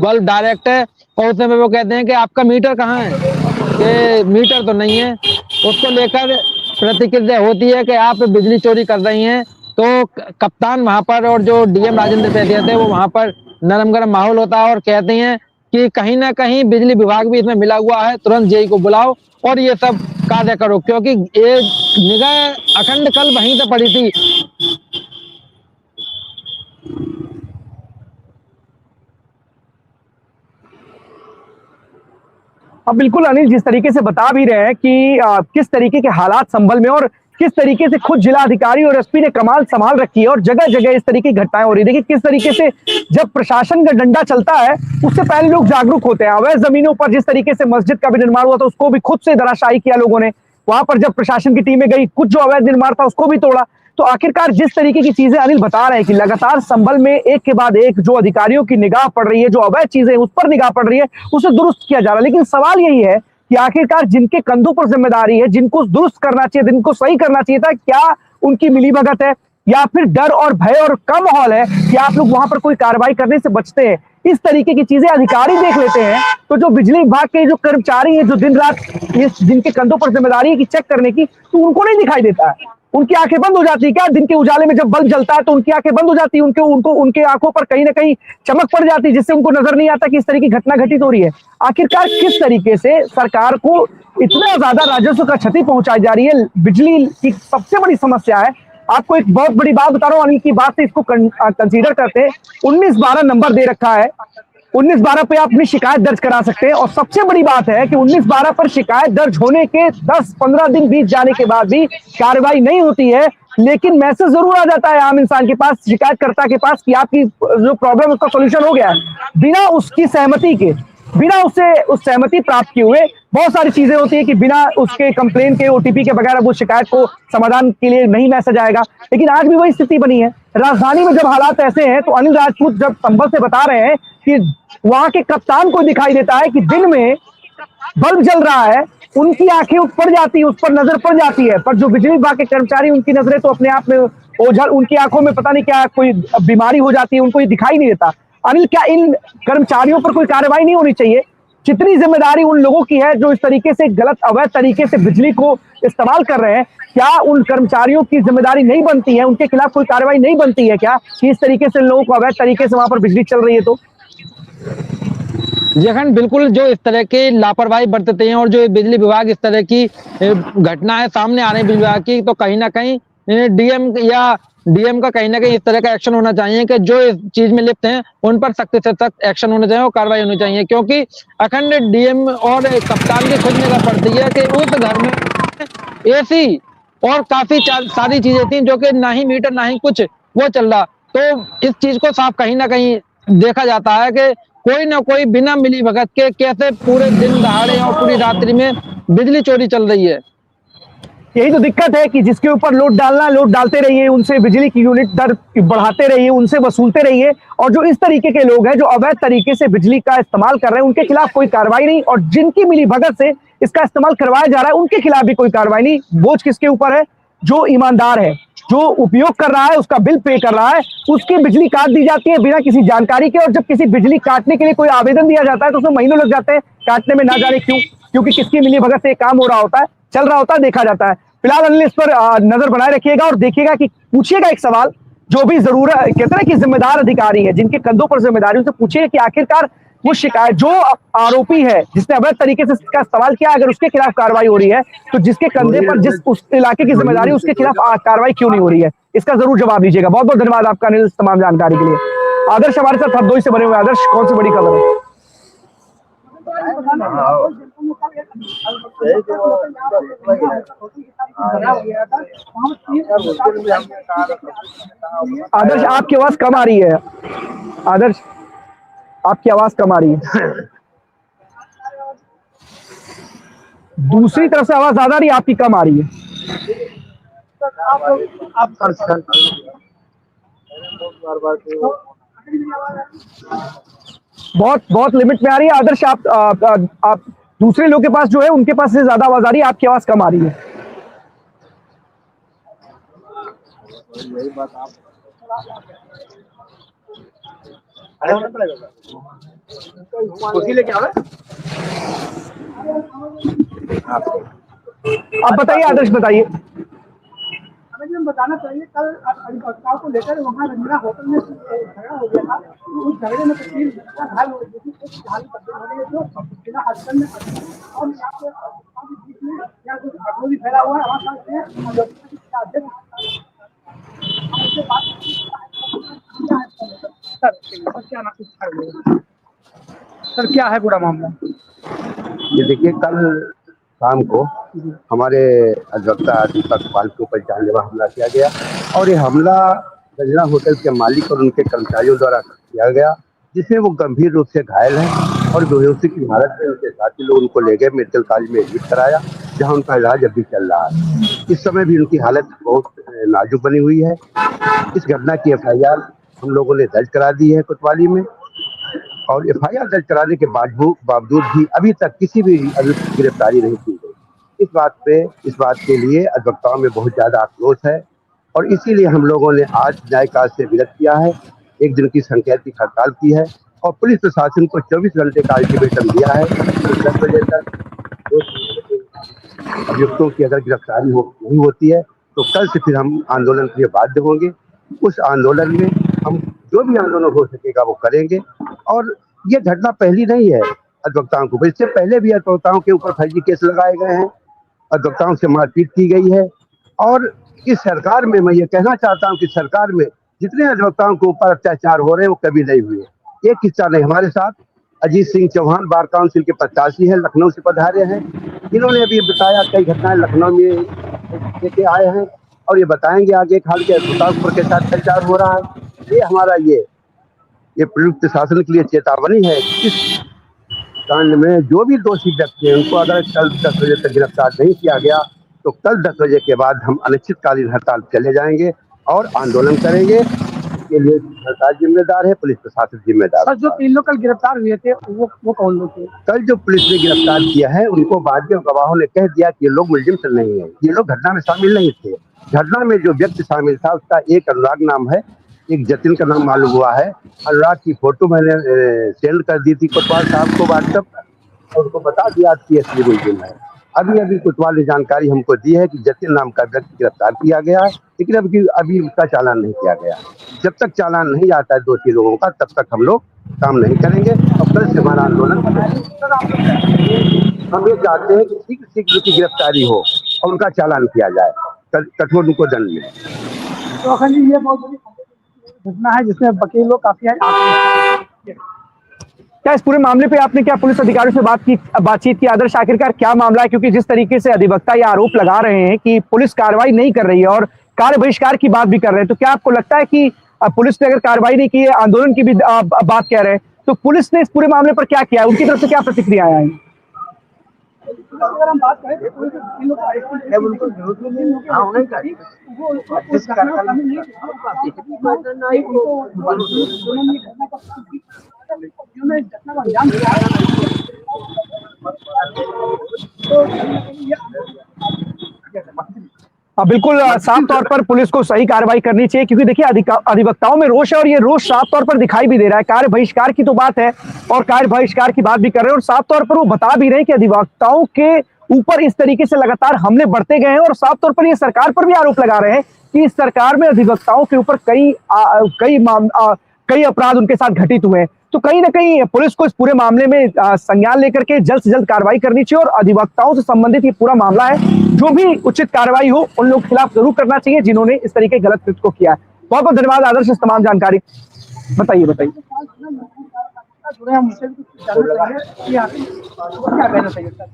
बल्ब डायरेक्ट है और उसमें वो कहते हैं कि आपका मीटर कहाँ है, कि मीटर तो नहीं है। उसको लेकर प्रतिक्रिया होती है कि आप बिजली चोरी कर रही हैं। तो कप्तान वहां पर और जो डीएम राजेंद्र सैदिया थे वो वहां पर नरम गरम माहौल होता है और कहते हैं कि कहीं ना कहीं बिजली विभाग भी इसमें मिला हुआ है, तुरंत जेई को बुलाओ और ये सब कार्य करो, क्योंकि एक निगाह अखंड कल वहीं से पड़ी थी। अब बिल्कुल अनिल, जिस तरीके से बता भी रहे हैं कि किस तरीके के हालात संभल में और किस तरीके से खुद जिला अधिकारी और एसपी ने कमाल संभाल रखी है और जगह जगह इस तरीके की घटनाएं हो रही है। देखिए किस तरीके से जब प्रशासन का डंडा चलता है उससे पहले लोग जागरूक होते हैं। अवैध जमीनों पर जिस तरीके से मस्जिद का भी निर्माण हुआ था उसको भी खुद से धराशायी किया लोगों ने। वहां पर जब प्रशासन की टीमें गई, कुछ जो अवैध निर्माण था उसको भी तोड़ा। तो आखिरकार जिस तरीके की चीजें अनिल बता रहे हैं कि लगातार संभल में एक के बाद एक जो अधिकारियों की निगाह पड़ रही है, जो अवैध चीजें उस पर निगाह पड़ रही है, उसे दुरुस्त किया जा रहा है। लेकिन सवाल यही है कि आखिरकार जिनके कंधों पर जिम्मेदारी है, जिनको दुरुस्त करना चाहिए, जिनको सही करना चाहिए था, क्या उनकी मिलीभगत है या फिर डर और भय और कम माहौल है कि आप लोग वहां पर कोई कार्रवाई करने से बचते हैं? इस तरीके की चीजें अधिकारी देख लेते हैं तो जो बिजली विभाग के जो कर्मचारी हैं, जो दिन रात इस जिनके कंधों पर जिम्मेदारी है कि चेक करने की, तो उनको नहीं दिखाई देता है। उनकी आंखें बंद हो जाती है क्या? दिन के उजाले में जब बल्ब जलता है तो उनकी आंखें बंद हो जाती है, उनके आंखों पर कहीं ना कहीं चमक पड़ जाती है, जिससे उनको नजर नहीं आता कि इस तरह की घटना घटित हो रही है। आखिरकार किस तरीके से सरकार को इतना ज्यादा राजस्व का क्षति पहुंचाई जा रही है? बिजली की सबसे बड़ी समस्या है। आपको एक बहुत बड़ी बात बता रहा हूं, अनिल की बात से इसको कंसीडर करते हैं। 1912 नंबर दे रखा है, 1912 पे आप अपनी शिकायत दर्ज करा सकते हैं। और सबसे बड़ी बात है कि 1912 पर शिकायत दर्ज होने के 10-15 दिन बीत जाने के बाद भी कार्रवाई नहीं होती है, लेकिन मैसेज जरूर आ जाता है आम इंसान के पास, शिकायतकर्ता के पास, कि आपकी जो प्रॉब्लम उसका सोल्यूशन हो गया है, बिना उसकी सहमति के, बिना उससे उस सहमति प्राप्त किए हुए। बहुत सारी चीजें होती है कि बिना उसके कंप्लेन के, ओटीपी के बगैर वो शिकायत को समाधान के लिए नहीं मैसेज आएगा। लेकिन आज भी वही स्थिति बनी है। राजधानी में जब हालात ऐसे हैं तो अनिल राजपूत जब संभल से बता रहे हैं कि वहां के कप्तान को दिखाई देता है कि दिन में बल्ब जल रहा है, उनकी आंखें पड़ जाती है, उस पर नजर पड़ जाती है, पर जो बिजली विभाग के कर्मचारी, उनकी नजरें तो अपने आप में ओझल, उनकी आंखों में पता नहीं क्या कोई बीमारी हो जाती है, उनको ये दिखाई नहीं देता। अनिल, क्या इन कर्मचारियों पर कोई कार्रवाई नहीं होनी चाहिए? जितनी जिम्मेदारी उन लोगों की है जो इस तरीके से गलत अवैध तरीके से बिजली को इस्तेमाल कर रहे हैं, क्या उन कर्मचारियों की जिम्मेदारी नहीं बनती है? उनके खिलाफ कोई कार्रवाई नहीं बनती है क्या कि इस तरीके से लोगों को अवैध तरीके से वहां पर बिजली चल रही है? तो जखन बिल्कुल जो इस तरह की लापरवाही बरतते हैं और जो बिजली विभाग इस तरह की घटनाएं सामने आ रही है बिजली विभाग की, तो कहीं ना कहीं डीएम का कहीं ना कहीं इस तरह का एक्शन होना चाहिए कि जो इस चीज में लिप्त हैं उन पर सख्त से सख्त एक्शन होना चाहिए और कार्रवाई होनी चाहिए। क्योंकि अखंड डीएम और कप्तान की खुद निगाह पड़ती है कि उस घर में एसी और काफी सारी चीजें थी जो कि ना ही मीटर ना ही कुछ वो चल रहा। तो इस चीज को साफ कहीं ना कहीं देखा जाता है कि कोई ना कोई बिना मिली भगत के कैसे पूरे दिन दहाड़े और पूरी रात्रि में बिजली चोरी चल रही है। यही तो दिक्कत है कि जिसके ऊपर लोड डालना, लोड डालते रहिए, उनसे बिजली की यूनिट दर बढ़ाते रहिए, उनसे वसूलते रहिए। और जो इस तरीके के लोग हैं जो अवैध तरीके से बिजली का इस्तेमाल कर रहे हैं, उनके खिलाफ कोई कार्रवाई नहीं। और जिनकी मिली भगत से इसका इस्तेमाल करवाया जा रहा है, उनके खिलाफ भी कोई कार्रवाई नहीं। बोझ किसके ऊपर है? जो ईमानदार है, जो उपयोग कर रहा है, उसका बिल पे कर रहा है, उसकी बिजली काट दी जाती है बिना किसी जानकारी के। और जब किसी बिजली काटने के लिए कोई आवेदन दिया जाता है तो उसमें महीनों लग जाते हैं काटने में, ना जाने क्यों, क्योंकि किसकी मिली भगत से काम हो रहा होता है, चल रहा होता है, देखा जाता है। फिलहाल अनिल इस पर नजर बनाए रखिएगा और देखिएगा कि पूछिएगा एक सवाल जो भी जरूर कहते हैं कि जिम्मेदार अधिकारी है, जिनके कंधों पर जिम्मेदारी, उनसे पूछिए कि आखिरकार वो शिकायत, जो आरोपी है जिसने अवैध तरीके से इसका इस्तेमाल किया, अगर उसके खिलाफ कार्रवाई हो रही है तो जिसके कंधे पर जिस उस इलाके की जिम्मेदारी, उसके खिलाफ कार्रवाई क्यों नहीं हो रही है? इसका जरूर जवाब दीजिएगा। बहुत बहुत धन्यवाद आपका अनिल, इस तमाम जानकारी के लिए। आदर्श हमारे साथ हरदोई से बने हुए। आदर्श, कौन सी बड़ी खबर है? आदर्श, आपकी आवाज कम आ रही है। आदर्श, आपकी आवाज कम आ रही है। दूसरी तरफ से आवाज ज्यादा आ रही है, आपकी कम आ रही है। बहुत बहुत लिमिट में आ रही है। आदर्श, आप दूसरे लोग के पास जो है उनके पास से ज्यादा आवाज आ रही है, आपकी आवाज कम आ रही है। यही बात आप बताइए आदर्श, बताइए। हमें बताना चाहिए, कल अधिवक्ताओं को लेकर वहाँ रंजना होटल में झगड़ा हो गया था, तो उस झगड़े में तस्वीर घायल हो गई थी, जो बिना हॉस्पिटल में और यहाँ पे फैला हुआ है। सर, क्या है पूरा मामला? ये देखिए, कल शाम को हमारे अधिवक्ता दीपक पाल के ऊपर जानलेवा हमला किया गया और ये हमला रंजना होटल के मालिक और उनके कर्मचारियों द्वारा किया गया, जिसमें वो गंभीर रूप से घायल हैं और बेहोशी की हालत में उनके साथी लोग उनको ले गए, मेडिकल कॉलेज में एडमिट कराया। जहां उनका इलाज अभी चल रहा है। इस समय भी उनकी हालत बहुत नाजुक बनी हुई है। इस घटना की FIR हम लोगों ने दर्ज करा दी है कोतवाली में, और FIR दर्ज कराने के बावजूद भी अभी तक किसी भी अभियुक्त की गिरफ्तारी नहीं की गई। इस बात के लिए अधिवक्ताओं में बहुत ज्यादा आक्रोश है, और इसीलिए हम लोगों ने आज न्याय कार्य से विरत किया है, एक दिन की संकेत हड़ताल की है, और पुलिस प्रशासन को 24 घंटे का अल्टीमेटम दिया है कि 10 बजे तक अभियुक्तों की अगर गिरफ्तारी नहीं होती है तो कल से फिर हम आंदोलन के लिए बाध्य होंगे। उस आंदोलन में हम जो भी आंदोलन हो सकेगा वो करेंगे। और ये घटना पहली नहीं है अधिवक्ताओं को, इससे पहले भी अधिवक्ताओं के ऊपर फर्जी केस लगाए गए हैं, अधिवक्ताओं से मारपीट की गई है। और इस सरकार में मैं ये कहना चाहता हूँ कि सरकार में जितने अधिवक्ताओं के ऊपर अत्याचार हो रहे हैं वो कभी नहीं हुए। एक किस्सा नहीं, हमारे साथ अजीत सिंह चौहान बार काउंसिल के प्रत्याशी हैं, लखनऊ से पधारे हैं। इन्होंने अभी बताया कई घटनाएं लखनऊ में लेके आए हैं, और ये बताएंगे आगे हाल के अधिवक्ताओं के साथ अत्याचार हो रहा है। ये हमारा ये पुलिस प्रशासन के लिए चेतावनी है। इस कांड में जो भी दोषी व्यक्ति हैं उनको अगर कल 10 बजे तक गिरफ्तार नहीं किया गया तो कल 10 बजे के बाद हम अनिश्चितकालीन हड़ताल चले जाएंगे और आंदोलन करेंगे। इसके लिए सरकार जिम्मेदार है, पुलिस प्रशासन जिम्मेदार सर, जो 3 लोग कल गिरफ्तार हुए थे वो कौन लोग थे? कल जो पुलिस ने गिरफ्तार किया है उनको बाद में गवाहों ने कह दिया कि ये लोग मुलजिम से नहीं है, ये लोग घटना में शामिल नहीं थे। घटना में जो व्यक्ति शामिल था उसका एक अनुराग नाम है, एक जतिन का नाम मालूम हुआ है। अनुराग की फोटो मैंने सेंड कर दी थी कोतवाल साहब को व्हाट्सएप, और उनको बता दिया कि असली मुलजिम है। अभी कोतवाल ने जानकारी हमको दी है कि जतिन नाम का व्यक्ति गिरफ्तार किया गया है, लेकिन अभी उसका चालान नहीं किया गया। जब तक चालान नहीं आता है दोषी लोगों का तब तक हम लोग काम नहीं करेंगे, और कल से हमारा आंदोलन हम ये चाहते हैं कि शीघ्र शीघ्र उनकी गिरफ्तारी हो और उनका चालान किया जाए, कठोर उनको दंड मिले। तो अखंड जी, ये बहुत बड़ी घटना है जिसमें वकील लोग काफी क्या इस पूरे मामले पे आपने क्या पुलिस अधिकारियों से बातचीत की? आदर्श, आखिरकार क्या मामला है? क्योंकि जिस तरीके से अधिवक्ता ये आरोप लगा रहे हैं कि पुलिस कार्रवाई नहीं कर रही है और कार्य बहिष्कार की बात भी कर रहे हैं, तो क्या आपको लगता है कि पुलिस ने अगर कार्रवाई नहीं की है, आंदोलन की भी बात कह रहे हैं, तो पुलिस ने इस पूरे मामले पर क्या किया है? उनकी तरफ से क्या प्रतिक्रियाएं आई? अगर हम बात करें तो उनको जरूरत नहीं बिल्कुल साफ तौर पर पुलिस को सही कार्रवाई करनी चाहिए, क्योंकि देखिए अधिवक्ताओं में रोष है और ये रोष साफ तौर पर दिखाई भी दे रहा है। कार्य बहिष्कार की तो बात है और कार्य बहिष्कार की बात भी कर रहे हैं, और साफ तौर पर वो बता भी रहे हैं कि अधिवक्ताओं के ऊपर इस तरीके से लगातार हमले बढ़ते गए हैं, और साफ तौर पर ये सरकार पर भी आरोप लगा रहे हैं कि इस सरकार में अधिवक्ताओं के ऊपर कई अपराध उनके साथ घटित हुए हैं। तो कहीं ना कहीं पुलिस को इस पूरे मामले में संज्ञान लेकर के जल्द से जल्द कार्रवाई करनी चाहिए, और अधिवक्ताओं से संबंधित ये पूरा मामला है, जो भी उचित कार्रवाई हो उन लोगों के खिलाफ जरूर करना चाहिए जिन्होंने इस तरीके गलत कृत्य को किया है। बहुत बहुत धन्यवाद आदर्श, इस तमाम जानकारी। बताइए जुड़े हम उनसे भी कुछ जानना चाहिए कि आखिर क्या कहना चाहिए सर?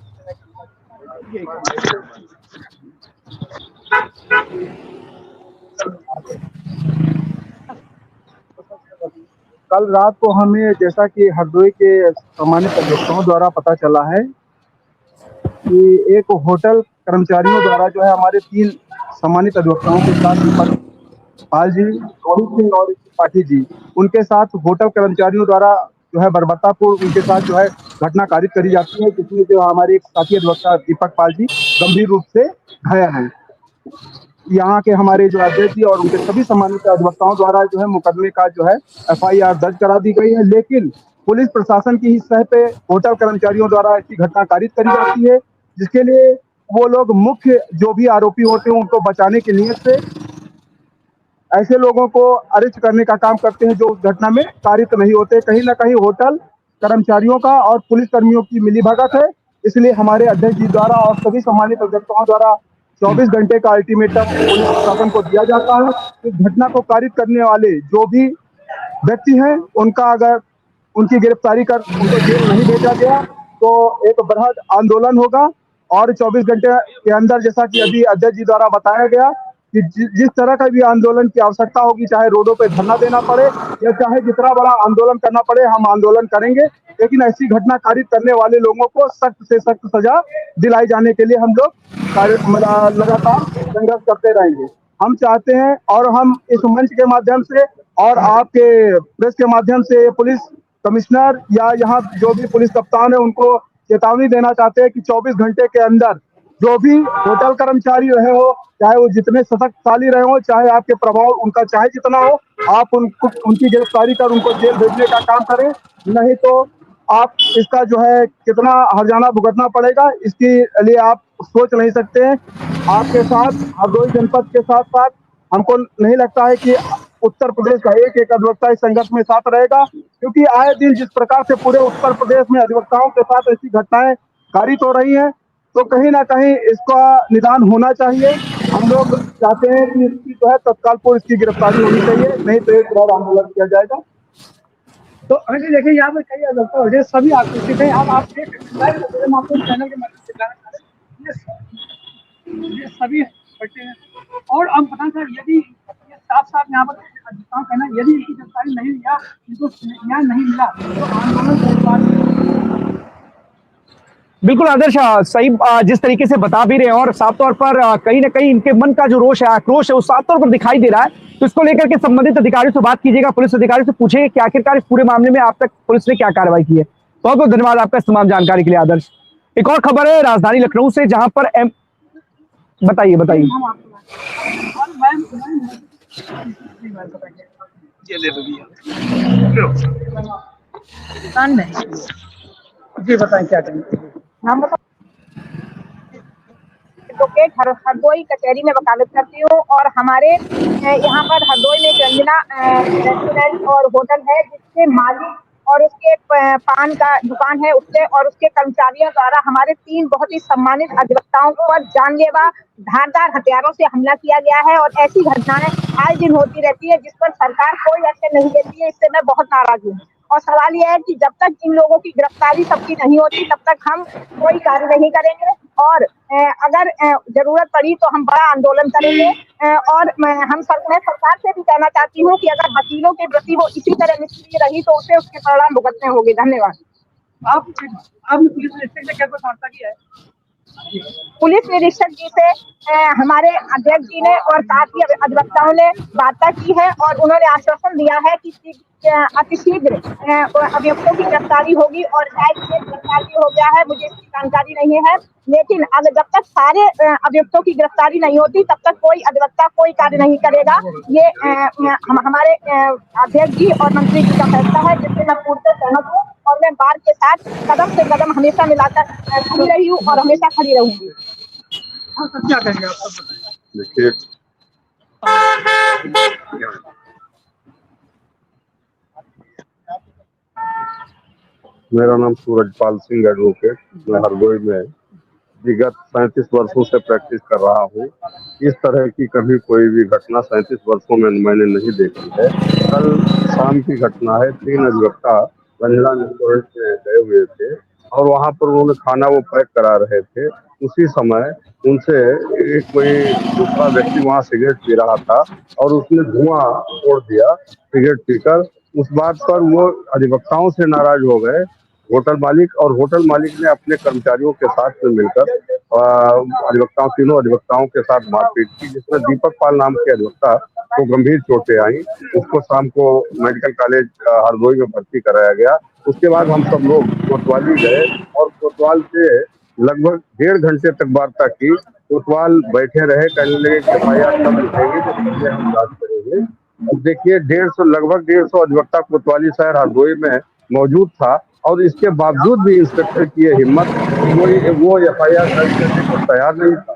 कल रात को हमें जैसा कि हरदोई के सम्मानित अधिवक्ताओं द्वारा पता चला है कि एक होटल कर्मचारियों द्वारा जो है हमारे 3 सम्मानित अधिवक्ताओं के साथ दीपक पाल जी, रोहित सिंह और पाठी जी, उनके साथ होटल कर्मचारियों द्वारा जो है बर्बरतापुर उनके साथ जो है घटना कारित करी जाती है, जिसमें जो हमारे एक साथी अधिवक्ता दीपक पाल जी गंभीर रूप से घायल हैं। यहाँ के हमारे जो अध्यक्ष जी और उनके सभी सम्मानित अधिवक्ताओं द्वारा जो है मुकदमे का जो है FIR दर्ज करा दी गई है, लेकिन पुलिस प्रशासन की सह पे होटल कर्मचारियों द्वारा ऐसी घटना कारित करी जाती है, जिसके लिए वो लोग मुख्य जो भी आरोपी होते हैं उनको बचाने की नीयत से ऐसे लोगों को अरेस्ट करने का काम करते हैं जो उस घटना में कारित नहीं होते। कहीं ना कहीं होटल कर्मचारियों का और पुलिस कर्मियों की मिलीभगत है, इसलिए हमारे अध्यक्ष जी द्वारा और सभी सम्मानित अधिवक्ताओं द्वारा 24 घंटे का अल्टीमेटम पुलिस प्रशासन को दिया जाता है। इस घटना को कारित करने वाले जो भी व्यक्ति हैं उनका अगर उनकी गिरफ्तारी कर उनको जेल नहीं भेजा गया तो एक बृहद आंदोलन होगा, और 24 घंटे के अंदर जैसा कि अभी अध्यक्ष जी द्वारा बताया गया कि जिस तरह का भी आंदोलन की आवश्यकता होगी, चाहे रोडों पे धरना देना पड़े या चाहे जितना बड़ा आंदोलन करना पड़े, हम आंदोलन करेंगे। लेकिन ऐसी घटना कारित करने वाले लोगों को सख्त से सख्त सजा दिलाई जाने के लिए हम लोग लगातार संघर्ष करते रहेंगे। हम चाहते हैं और हम इस मंच के माध्यम से और आपके प्रेस के माध्यम से पुलिस कमिश्नर या यहाँ जो भी पुलिस कप्तान है उनको चेतावनी देना चाहते हैं कि 24 घंटे के अंदर जो भी होटल कर्मचारी रहे हो, चाहे वो जितने सशक्तिशाली रहे हो, चाहे आपके प्रभाव उनका चाहे जितना हो, आप उनकी गिरफ्तारी कर उनको जेल भेजने का काम करें। नहीं तो आप इसका जो है कितना हर्जाना भुगतना पड़ेगा, इसके लिए आप सोच नहीं सकते हैं। आपके साथ हरदोई जनपद के साथ साथ हमको नहीं लगता है कि उत्तर प्रदेश का एक एक अधिवक्ता इस संघर्ष में साथ रहेगा, क्योंकि आए दिन जिस प्रकार से पूरे उत्तर प्रदेश में अधिवक्ताओं के साथ ऐसी घटनाएं कारित हो रही हैं, तो कहीं ना कहीं इसका निदान होना चाहिए। हम लोग चाहते हैं कि इसकी जो है तत्काल पूर्व इसकी गिरफ्तारी होनी चाहिए, नहीं तो एक और आंदोलन किया जाएगा। तो अगर देखिए यहाँ पे कई अधिवक्ता हो सभी आक्रोशित हैं। अब आप देख सकते हैं, हम आपको चैनल के माध्यम से दिखाना चाह रहे हैं, ये सभी बैठे हैं। और हम बताना चाह यदि साफ साफ यहाँ पर अधिवक्ताओं कहना, यदि इनकी गिरफ्तारी नहीं लिया, इनको न्याय नहीं मिला तो आंदोलन। बिल्कुल आदर्श, सही जिस तरीके से बता भी रहे हैं और साफ तौर पर कहीं ना कहीं इनके मन का जो रोष है, आक्रोश है, वो साफ तौर पर दिखाई दे रहा है। तो इसको लेकर के संबंधित अधिकारियों से बात कीजिएगा, पुलिस अधिकारियों से पूछेंगे कि आखिरकार इस पूरे मामले में आप तक पुलिस ने क्या कार्रवाई की है। बहुत बहुत धन्यवाद आपका इस तमाम जानकारी के लिए आदर्श। एक और खबर है राजधानी लखनऊ से, जहां पर बताइए बताइए। जी बताएं क्या करेंगे। एडवोकेट हरदोई कचहरी में वकालत करती हूँ और हमारे यहाँ पर हरदोई में एक रंजना रेस्टोरेंट और होटल है, जिसके मालिक और उसके पान का दुकान है, उससे और उसके कर्मचारियों द्वारा हमारे 3 बहुत ही सम्मानित अधिवक्ताओं पर जानलेवा धारदार हथियारों से हमला किया गया है। और ऐसी घटनाएं आए दिन होती रहती है, जिस पर सरकार कोई एक्शन नहीं लेती है। इससे मैं बहुत नाराज हूँ और सवाल यह है कि जब तक इन लोगों की गिरफ्तारी सबकी नहीं होती, तब तक हम कोई कार्य नहीं करेंगे। और अगर जरूरत पड़ी तो हम बड़ा आंदोलन करेंगे। और मैं सरकार से भी कहना चाहती हूँ कि अगर वकीलों के प्रति वो इसी तरह निष्क्रिय रही तो उसे उसके परिणाम भुगतने होंगे। धन्यवाद। आपने पुलिस निरीक्षक से कैसे वार्ता किया है? पुलिस निरीक्षक जी से हमारे अध्यक्ष जी ने और काफी अधिवक्ताओं ने वार्ता की है और उन्होंने आश्वासन दिया है कि अतिशीघ्र अभियुक्तों की गिरफ्तारी होगी। और शायद ये गिरफ्तार भी हो गया है, मुझे इसकी जानकारी नहीं है। लेकिन अगर जब तक सारे अभियुक्तों की गिरफ्तारी नहीं होती, तब तक कोई अधिवक्ता कोई कार्य नहीं करेगा। ये हमारे अध्यक्ष जी और मंत्री जी का फैसला है, जिससे मैं पूर्ण सहमत हूँ और मैं बार के साथ कदम से कदम हमेशा मिलाकर खड़ी रही हूँ और हमेशा खड़ी रहूंगी। क्या कहेंगे आप? देखिए, मेरा नाम सूरजपाल सिंह एडवोकेट, मैं हरदोई में विगत 37 वर्षों से प्रैक्टिस कर रहा हूँ। इस तरह की कभी कोई भी घटना 37 वर्षों में मैंने नहीं देखी है। कल शाम की घटना है, 3 अधिवक्ता रंजना रेस्टोरेंट में गए हुए थे और वहाँ पर उन्होंने खाना वो पैक करा रहे थे। उसी समय उनसे एक कोई दूसरा व्यक्ति वहाँ सिगरेट पी रहा था और उसने धुआं छोड़ दिया सिगरेट पीकर। उस बात पर वो अधिवक्ताओं से नाराज हो गए होटल मालिक, और होटल मालिक ने अपने कर्मचारियों के साथ में मिलकर अधिवक्ताओं, तीनों अधिवक्ताओं के साथ मारपीट की, जिसमें दीपक पाल नाम के अधिवक्ता को गंभीर चोटें आई। उसको शाम को मेडिकल कॉलेज हरदोई में भर्ती कराया गया। उसके बाद हम सब लोग कोतवाली गए और कोतवाल से लगभग 1.5 घंटे तक वार्ता की। कोतवाल बैठे रहे, कहने लगे कि FIR कब लिखेंगे, तो हम जांच करेंगे। अब देखिए, लगभग 150 अधिवक्ता कोतवाली शहर हरदोई में मौजूद था और इसके बावजूद भी इंस्पेक्टर की हिम्मत, वो FIR दर्ज करने को तैयार नहीं था।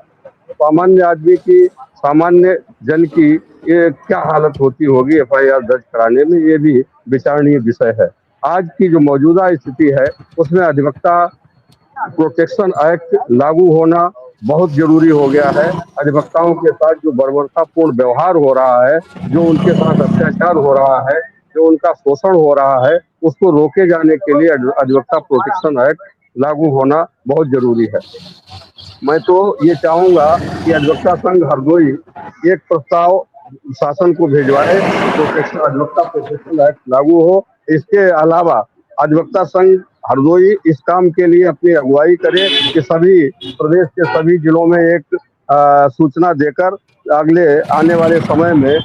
सामान्य आदमी की, सामान्य जन की ये क्या हालत होती होगी FIR दर्ज कराने में, ये भी विचारणीय विषय है। आज की जो मौजूदा स्थिति है उसमें अधिवक्ता प्रोटेक्शन एक्ट लागू होना बहुत जरूरी हो गया है। अधिवक्ताओं के साथ जो बर्बरतापूर्ण व्यवहार हो रहा है, जो उनके साथ अत्याचार हो रहा है, जो उनका शोषण हो रहा है, उसको रोके जाने के लिए अधिवक्ता प्रोटेक्शन एक्ट लागू होना बहुत जरूरी है। मैं तो ये चाहूंगा कि अधिवक्ता संघ हरदोई एक प्रस्ताव शासन को भिजवाए, प्रोटेक्शन अधिवक्ता प्रोटेक्शन एक्ट लागू हो। इसके अलावा अधिवक्ता संघ हरदोई इस काम के लिए अपनी अगुवाई करे कि सभी प्रदेश के सभी जिलों में एक सूचना देकर अगले आने वाले समय में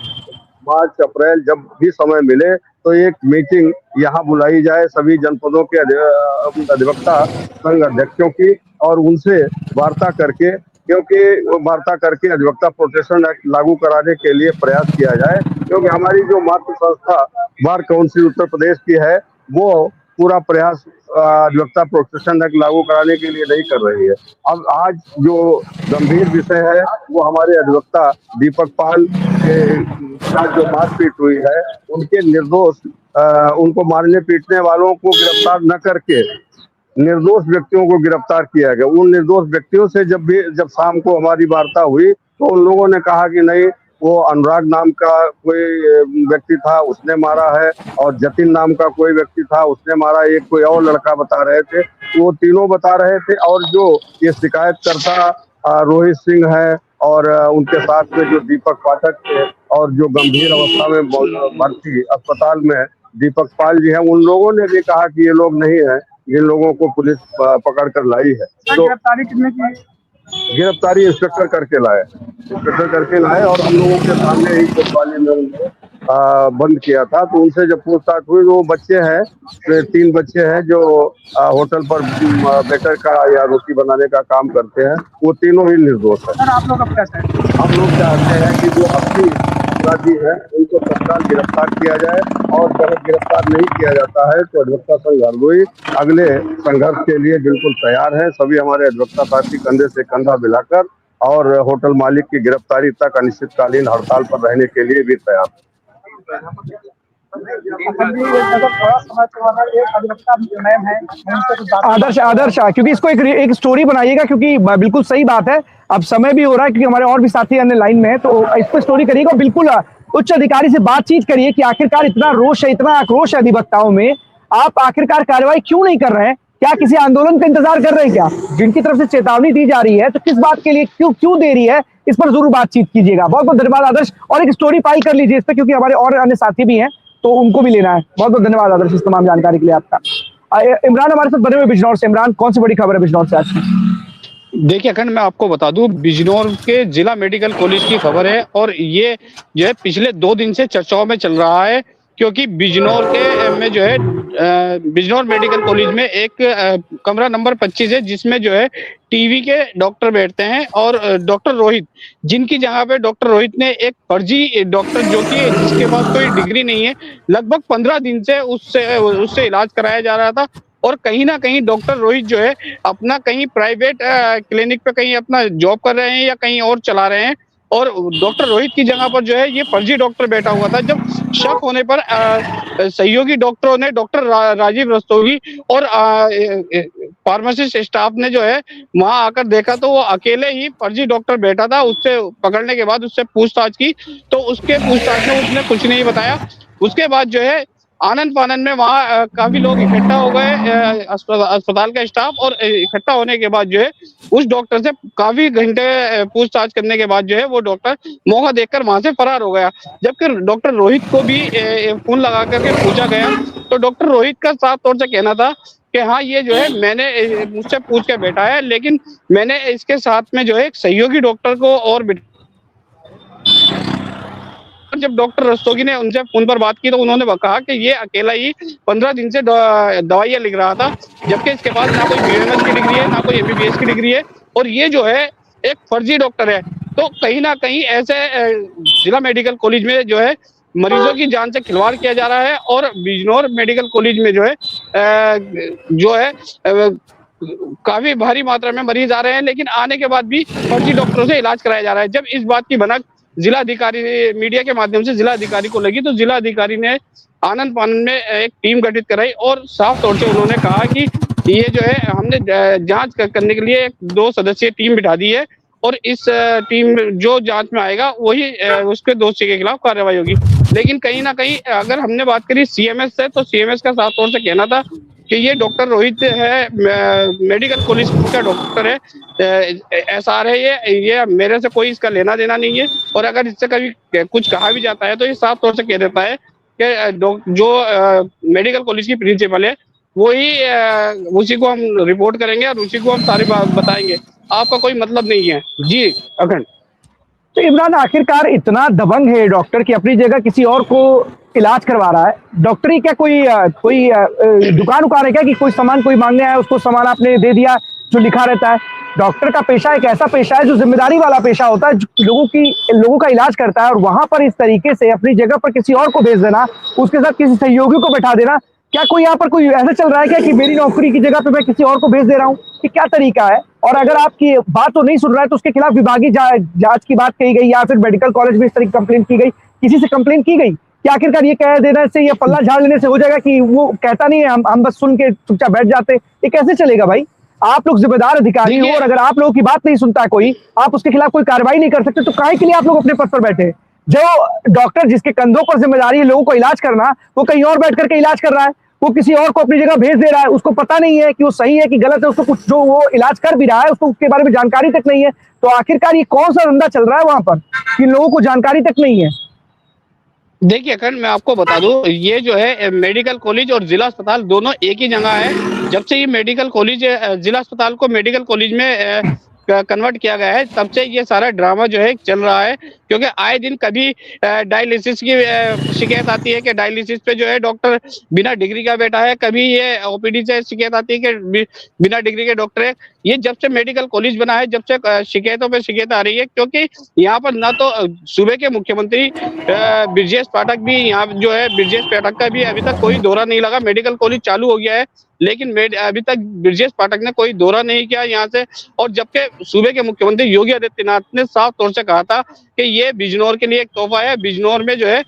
मार्च अप्रैल जब भी समय मिले तो एक मीटिंग यहाँ बुलाई जाए सभी जनपदों के अधिवक्ता संघ अध्यक्षों की, और उनसे वार्ता करके, क्योंकि वार्ता करके अधिवक्ता प्रोटेक्शन एक्ट लागू कराने के लिए प्रयास किया जाए। क्योंकि हमारी जो मातृ संस्था बार काउंसिल उत्तर प्रदेश की है वो पूरा प्रयास अधिवक्ता प्रोटेक्शन एक्ट लागू कराने के लिए नहीं कर रही है। अब आज जो गंभीर विषय है वो हमारे अधिवक्ता दीपक पाल के साथ जो मारपीट हुई है, उनके निर्दोष उनको मारने पीटने वालों को गिरफ्तार न करके निर्दोष व्यक्तियों को गिरफ्तार किया गया। उन निर्दोष व्यक्तियों से जब शाम को हमारी वार्ता हुई तो उन लोगों ने कहा कि नहीं, वो अनुराग नाम का कोई व्यक्ति था उसने मारा है, और जतिन नाम का कोई व्यक्ति था उसने मारा, एक कोई और लड़का बता रहे थे, वो तीनों बता रहे थे। और जो ये शिकायतकर्ता रोहित सिंह है और उनके साथ में जो दीपक पाठक थे और जो गंभीर अवस्था में भर्ती अस्पताल में दीपक पाल जी हैं, उन लोगों ने भी कहा कि ये लोग नहीं है, जिन लोगों को पुलिस पकड़ कर लाई है। तो गिरफ्तारी कितने की? गिरफ्तारी इंस्पेक्टर करके लाए और हम लोगों के सामने ही कोतवाली में उनको बंद किया था। तो उनसे जब पूछताछ हुई, वो बच्चे हैं, 3 बच्चे हैं जो होटल पर बेटर का या रोटी बनाने का काम करते हैं, वो तीनों ही निर्दोष है। सर आप लोग अब क्या चाहते हैं? हम लोग चाहते हैं कि जो असली अपराधी है उनको तत्काल गिरफ्तार किया जाए, और अगर गिरफ्तार नहीं किया जाता है तो अधिवक्ता संघ हरदोई अगले संघर्ष के लिए बिल्कुल तैयार है। सभी हमारे अधिवक्ता साथी कंधे से कंधा मिलाकर और होटल मालिक की गिरफ्तारी तक अनिश्चितकालीन हड़ताल पर रहने के लिए भी तैयार है। आदर्श क्योंकि इसको एक स्टोरी बनाइएगा, क्योंकि बिल्कुल सही बात है, अब समय भी हो रहा है क्योंकि हमारे और भी साथी अन्य लाइन में है, तो इस पर स्टोरी करिएगा। बिल्कुल उच्च अधिकारी से बातचीत करिए कि आखिरकार इतना रोष है, इतना आक्रोश है अधिवक्ताओं में, आप आखिरकार कार्रवाई क्यों नहीं कर रहे हैं? क्या किसी आंदोलन का इंतजार कर रहे हैं क्या? जिनकी तरफ से चेतावनी दी जा रही है तो किस बात के लिए, क्यों दे रही है, इस पर जरूर बातचीत कीजिएगा। बहुत बहुत धन्यवाद आदर्श, और एक स्टोरी फाइल कर लीजिए इस पर, क्योंकि हमारे और अन्य साथी भी हैं तो उनको भी लेना है। बहुत बहुत धन्यवाद आदर्श इस तमाम जानकारी के लिए आपका। इमरान हमारे साथ बने हुए बिजनौर से। इमरान, कौन सी बड़ी खबर है बिजनौर से आज की? देखिए अखंड, मैं आपको बता दूं, बिजनौर के जिला मेडिकल कॉलेज की खबर है, और ये जो है पिछले 2 दिन से चर्चाओं में चल रहा है, क्योंकि बिजनौर के में जो है बिजनौर मेडिकल कॉलेज में एक कमरा नंबर 25 है जिसमें जो है टीवी के डॉक्टर बैठते हैं, और डॉक्टर रोहित, जिनकी जगह पे डॉक्टर रोहित ने एक फर्जी डॉक्टर जो कि जिसके पास कोई डिग्री नहीं है, लगभग 15 दिन से उससे इलाज कराया जा रहा था। और कहीं ना कहीं डॉक्टर रोहित जो है अपना कहीं प्राइवेट क्लिनिक पे कहीं अपना जॉब कर रहे हैं या कहीं और चला रहे हैं, और डॉक्टर रोहित की जगह पर जो है ये फर्जी डॉक्टर बैठा हुआ था। जब शक होने पर सहयोगी डॉक्टरों ने, डॉक्टर राजीव रस्तोगी और फार्मासिस्ट स्टाफ ने जो है वहां आकर देखा तो वो अकेले ही फर्जी डॉक्टर बैठा था। उससे पकड़ने के बाद उससे पूछताछ की तो उसके पूछताछ में उसने कुछ नहीं बताया। उसके बाद जो है आनंद फानंद में वहां काफी लोग इकट्ठा हो गए, अस्पताल का स्टाफ, और इकट्ठा होने के बाद जो है उस डॉक्टर से काफी घंटे पूछताछ करने के बाद जो है वो डॉक्टर मौका देखकर वहां से फरार हो गया। जबकि डॉक्टर रोहित को भी फोन लगा करके पूछा गया तो डॉक्टर रोहित का साफ तौर से कहना था कि हाँ, ये जो है मैंने मुझसे पूछ के बैठा है, लेकिन मैंने इसके साथ में जो है एक सहयोगी डॉक्टर को और जब डॉक्टर रस्तोगी ने उनसे फोन पर बात की तो उन्होंने कहा कि ये अकेला ही 15 दिन से दवाइयां लिख रहा था, जबकि इसके पास ना कोई बीएमएस की डिग्री है, ना कोई एमबीबीएस की डिग्री है, और ये जो है एक फर्जी डॉक्टर है। तो कहीं ना कहीं ऐसे जिला मेडिकल कॉलेज में जो है मरीजों की जान से खिलवाड़ किया जा रहा है, और बिजनौर मेडिकल कॉलेज में जो है काफी भारी मात्रा में मरीज आ रहे हैं, लेकिन आने के बाद भी फर्जी डॉक्टरों से इलाज कराया जा रहा है। जब इस बात की भनक जिलाधिकारी मीडिया के माध्यम से जिलाधिकारी को लगी तो जिलाधिकारी ने आनंद फानंद में एक टीम गठित कराई, और साफ तौर से उन्होंने कहा कि ये जो है हमने जांच करने के लिए 2 सदस्यीय टीम बिठा दी है, और इस टीम जो जांच में आएगा वही उसके दोषी के खिलाफ कार्रवाई होगी। लेकिन कहीं ना कहीं अगर हमने बात करी सीएमएस से, तो सीएमएस का साफ तौर से कहना था कि ये डॉक्टर रोहित है, मेडिकल कॉलेज का डॉक्टर है, SR है, ये मेरे से कोई इसका लेना देना नहीं है। और अगर इससे कभी कुछ कहा भी जाता है तो ये साफ तौर से कह देता है कि जो मेडिकल कॉलेज की प्रिंसिपल है वही उसी को हम रिपोर्ट करेंगे और उसी को हम सारी बात बताएंगे, आपका कोई मतलब नहीं है। जी अखंड। तो इमरान, आखिरकार इतना दबंग है डॉक्टर कि अपनी जगह किसी और को इलाज करवा रहा है। डॉक्टरी क्या कोई दुकान उकार है क्या कि कोई सामान कोई मांगने आया उसको सामान आपने दे दिया जो लिखा रहता है? डॉक्टर का पेशा एक ऐसा पेशा है जो जिम्मेदारी वाला पेशा होता है, जो लोगों का इलाज करता है। और वहां पर इस तरीके से अपनी जगह पर किसी और को भेज देना, उसके साथ किसी सहयोगी को बैठा देना, क्या कोई यहाँ पर कोई ऐसा चल रहा है क्या कि मेरी नौकरी की जगह पे मैं किसी और को भेज दे रहा हूँ? कि क्या तरीका है? और अगर आपकी बात तो नहीं सुन रहा है तो उसके खिलाफ विभागीय जांच की बात कही गई, या फिर मेडिकल कॉलेज में इस तरह की कंप्लेंट की गई, किसी से कंप्लेंट की गई कि आखिरकार ये कह देने से, ये पल्ला झाड़ लेने से हो जाएगा कि वो कहता नहीं है, हम बस सुन के चुपचाप बैठ जाते? ये कैसे चलेगा भाई? आप लोग जिम्मेदार अधिकारी हो और अगर आप लोगों की बात नहीं सुनता कोई, आप उसके खिलाफ कोई कार्रवाई नहीं कर सकते, तो काहे के लिए आप लोग अपने पद पर बैठे? जो डॉक्टर जिसके कंधों पर जिम्मेदारी है लोगों को इलाज करना, वो कहीं और बैठ करके इलाज कर रहा है, वो किसी और को अपनी जगह भेज दे रहा है, उसको पता नहीं है कि वो सही है कि गलत है, उसको कुछ जो वो इलाज कर भी रहा है उसको उसके बारे में जानकारी तक नहीं है। तो आखिरकार ये कौन सा धंधा चल रहा है वहां पर कि लोगों को जानकारी तक नहीं है? देखिए अखंड, मैं आपको बता दूं, ये जो है मेडिकल कॉलेज और जिला अस्पताल दोनों एक ही जगह है। जब से ये मेडिकल कॉलेज जिला अस्पताल को मेडिकल कॉलेज में कन्वर्ट किया गया है, तब से ये सारा ड्रामा जो है चल रहा है। क्योंकि आए दिन कभी डायलिसिस की शिकायत आती है कि डायलिसिस पे जो है डॉक्टर बिना डिग्री का बैठा है, कभी ये OPD से शिकायत आती है कि बिना डिग्री के डॉक्टर है। ये जब से मेडिकल कॉलेज बना है, जब से शिकायतों पे शिकायत आ रही है। क्योंकि यहाँ पर ना तो सूबे के मुख्यमंत्री ब्रजेश पाठक भी यहाँ जो है, ब्रजेश पाठक का भी अभी तक कोई दौरा नहीं लगा। मेडिकल कॉलेज चालू हो गया है लेकिन अभी तक ब्रजेश पाठक ने कोई दौरा नहीं किया यहाँ से। और जबकि सूबे के मुख्यमंत्री योगी आदित्यनाथ ने साफ तौर से कहा था कि ये बिजनौर के लिए एक तोहफा है, बिजनौर में जो है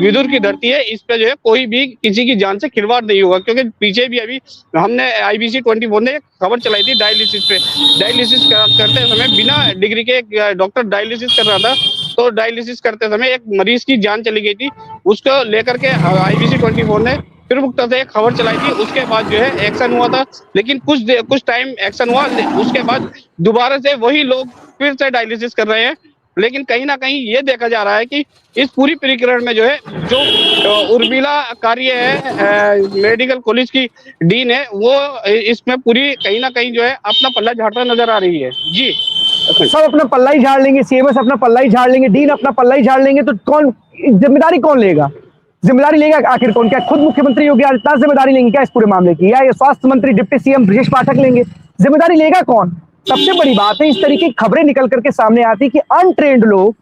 विदुर की धरती है, इस पे जो है कोई भी किसी की जान से खिलवाड़ नहीं होगा। क्योंकि पीछे भी अभी हमने IBC 24 ने एक खबर चलाई थी डायलिसिस पे, डायलिसिस करते समय बिना डिग्री के एक डॉक्टर डायलिसिस कर रहा था, तो डायलिसिस करते समय एक मरीज की जान चली गई थी। उसको लेकर के IBC 24 ने फिर मुक्ता से एक खबर चलाई थी, उसके बाद जो है एक्शन हुआ था। लेकिन कुछ टाइम एक्शन हुआ, उसके बाद दोबारा से वही लोग फिर से डायलिसिस कर रहे हैं। लेकिन कहीं ना कहीं ये देखा जा रहा है कि इस पूरी प्रकरण में जो है, जो उर्मिला कार्य है मेडिकल कॉलेज की डीन है, वो इसमें पूरी कहीं ना कहीं जो है अपना पल्ला झाड़ता नजर आ रही है। जी सब अपना पल्ला ही झाड़ लेंगे, CMS अपना पल्ला ही झाड़ लेंगे, डीन अपना पल्ला ही झाड़ लेंगे, तो कौन जिम्मेदारी कौन लेगा? जिम्मेदारी लेगा आखिर कौन? क्या खुद मुख्यमंत्री योगी आदित्यनाथ जिम्मेदारी लेंगे क्या इस पूरे मामले की, या ये स्वास्थ्य मंत्री डिप्टी CM ब्रजेश पाठक लेंगे? जिम्मेदारी लेगा कौन? सबसे बड़ी बात है, इस तरीके की खबरें निकल करके सामने आती कि अनट्रेंड लोग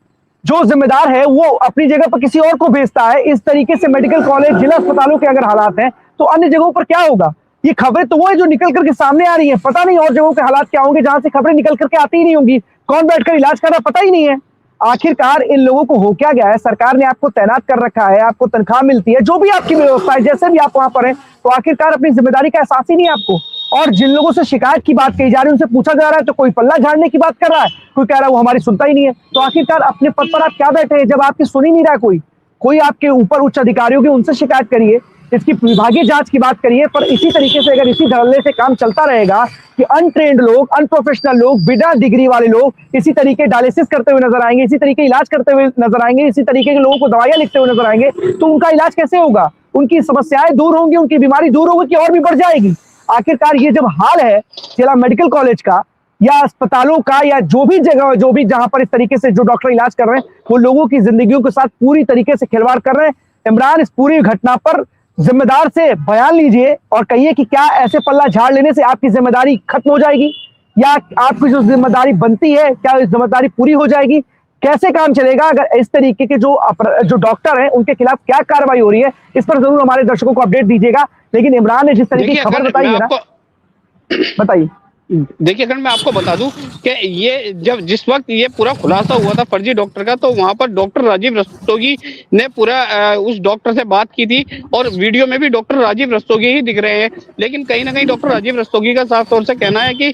जो जिम्मेदार है वो अपनी जगह पर किसी और को भेजता है। इस तरीके से मेडिकल कॉलेज जिला अस्पतालों के अगर हालात हैं तो अन्य जगहों पर क्या होगा? ये खबरें तो वो है जो निकल करके सामने आ रही है, पता नहीं और जगहों के हालात क्या होंगे जहां से खबरें निकल करके आती ही नहीं होंगी। कौन बैठकर इलाज कर रहा पता ही नहीं है। आखिरकार इन लोगों को हो क्या गया है? सरकार ने आपको तैनात कर रखा है, आपको तनख्वाह मिलती है, जो भी आपकी व्यवस्था है, जैसे भी आप वहां पर हैं, तो आखिरकार अपनी जिम्मेदारी का एहसास ही नहीं है आपको। और जिन लोगों से शिकायत की बात कही जा रही है उनसे पूछा जा रहा है तो कोई पल्ला झाड़ने की बात कर रहा है, कोई कह रहा है वो हमारी सुनता ही नहीं है। तो आखिरकार अपने पद पर आप क्या बैठे हैं जब आपकी सुन ही नहीं रहा है कोई आपके ऊपर उच्च अधिकारियों की, उनसे शिकायत करिए, इसकी विभागीय जांच की बात करिए। पर इसी तरीके से अगर इसी धरने से काम चलता रहेगा कि अनट्रेंड लोग, अनप्रोफेशनल लोग, बिना डिग्री वाले लोग इसी तरीके डायलिसिस करते हुए नजर आएंगे, इसी तरीके इलाज करते हुए नजर आएंगे, इसी तरीके के लोगों को दवाइयां लिखते हुए नजर आएंगे, तो उनका इलाज कैसे होगा? उनकी समस्याएं दूर होंगी, उनकी बीमारी दूर होगी कि और भी बढ़ जाएगी? आखिरकार ये जब हाल है जिला मेडिकल कॉलेज का या अस्पतालों का या जो भी जगह, जो भी जहां पर इस तरीके से जो डॉक्टर इलाज कर रहे हैं वो लोगों की जिंदगियों के साथ पूरी तरीके से खिलवाड़ कर रहे हैं। इमरान, इस पूरी घटना पर जिम्मेदार से बयान लीजिए और कहिए कि क्या ऐसे पल्ला झाड़ लेने से आपकी जिम्मेदारी खत्म हो जाएगी, या आपकी जो जिम्मेदारी बनती है क्या जिम्मेदारी पूरी हो जाएगी? कैसे काम चलेगा अगर इस तरीके के जो डॉक्टर हैं उनके खिलाफ क्या कार्रवाई हो रही है? इस पर जरूर हमारे दर्शकों को अपडेट दीजिएगा। लेकिन इमरान ने जिस तरीके की खबर बताई है ना, बताइए। देखिए अगर मैं आपको बता दूं कि ये जिस वक्त ये पूरा खुलासा हुआ था फर्जी डॉक्टर का, तो वहां पर डॉक्टर राजीव रस्तोगी ने पूरा उस डॉक्टर से बात की थी और वीडियो में भी डॉक्टर राजीव रस्तोगी ही दिख रहे हैं। लेकिन कहीं ना कहीं डॉक्टर राजीव रस्तोगी का साफ तौर से कहना है कि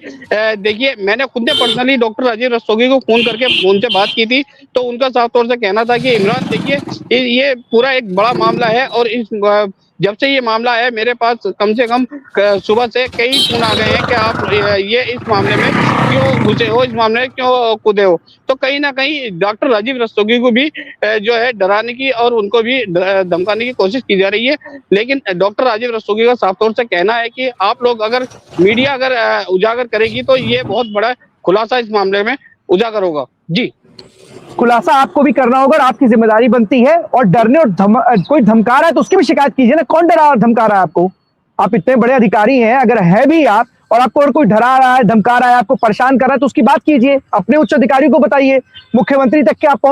देखिए, मैंने खुद ने पर्सनली डॉक्टर राजीव रस्तोगी को फोन करके फोन से बात की थी, तो उनका साफ तौर से कहना था कि इमरान देखिए ये पूरा एक बड़ा मामला है और इस जब से ये मामला है मेरे पास कम से कम सुबह से कई फोन आ गए हैं कि आप ये इस मामले में क्यों घुसे हो, इस मामले में क्यों कूदे हो। तो कहीं ना कहीं डॉक्टर राजीव रस्तोगी को भी जो है डराने की और उनको भी धमकाने की कोशिश की जा रही है। लेकिन डॉक्टर राजीव रस्तोगी का साफ तौर से कहना है कि आप लोग अगर मीडिया अगर उजागर करेगी तो ये बहुत बड़ा खुलासा इस मामले में उजागर होगा। जी, खुलासा आपको भी करना होगा और आपकी जिम्मेदारी बनती है। और डरने और कोई धमका रहा है तो उसकी भी शिकायत कीजिए ना। कौन डरा और धमका रहा है आपको? आप इतने बड़े अधिकारी हैं, अगर है भी आप और आपको और कोई डरा रहा है, धमका रहा है, आपको परेशान कर रहा है तो उसकी बात कीजिए, अपने उच्च अधिकारियों को बताइए, मुख्यमंत्री तक के आप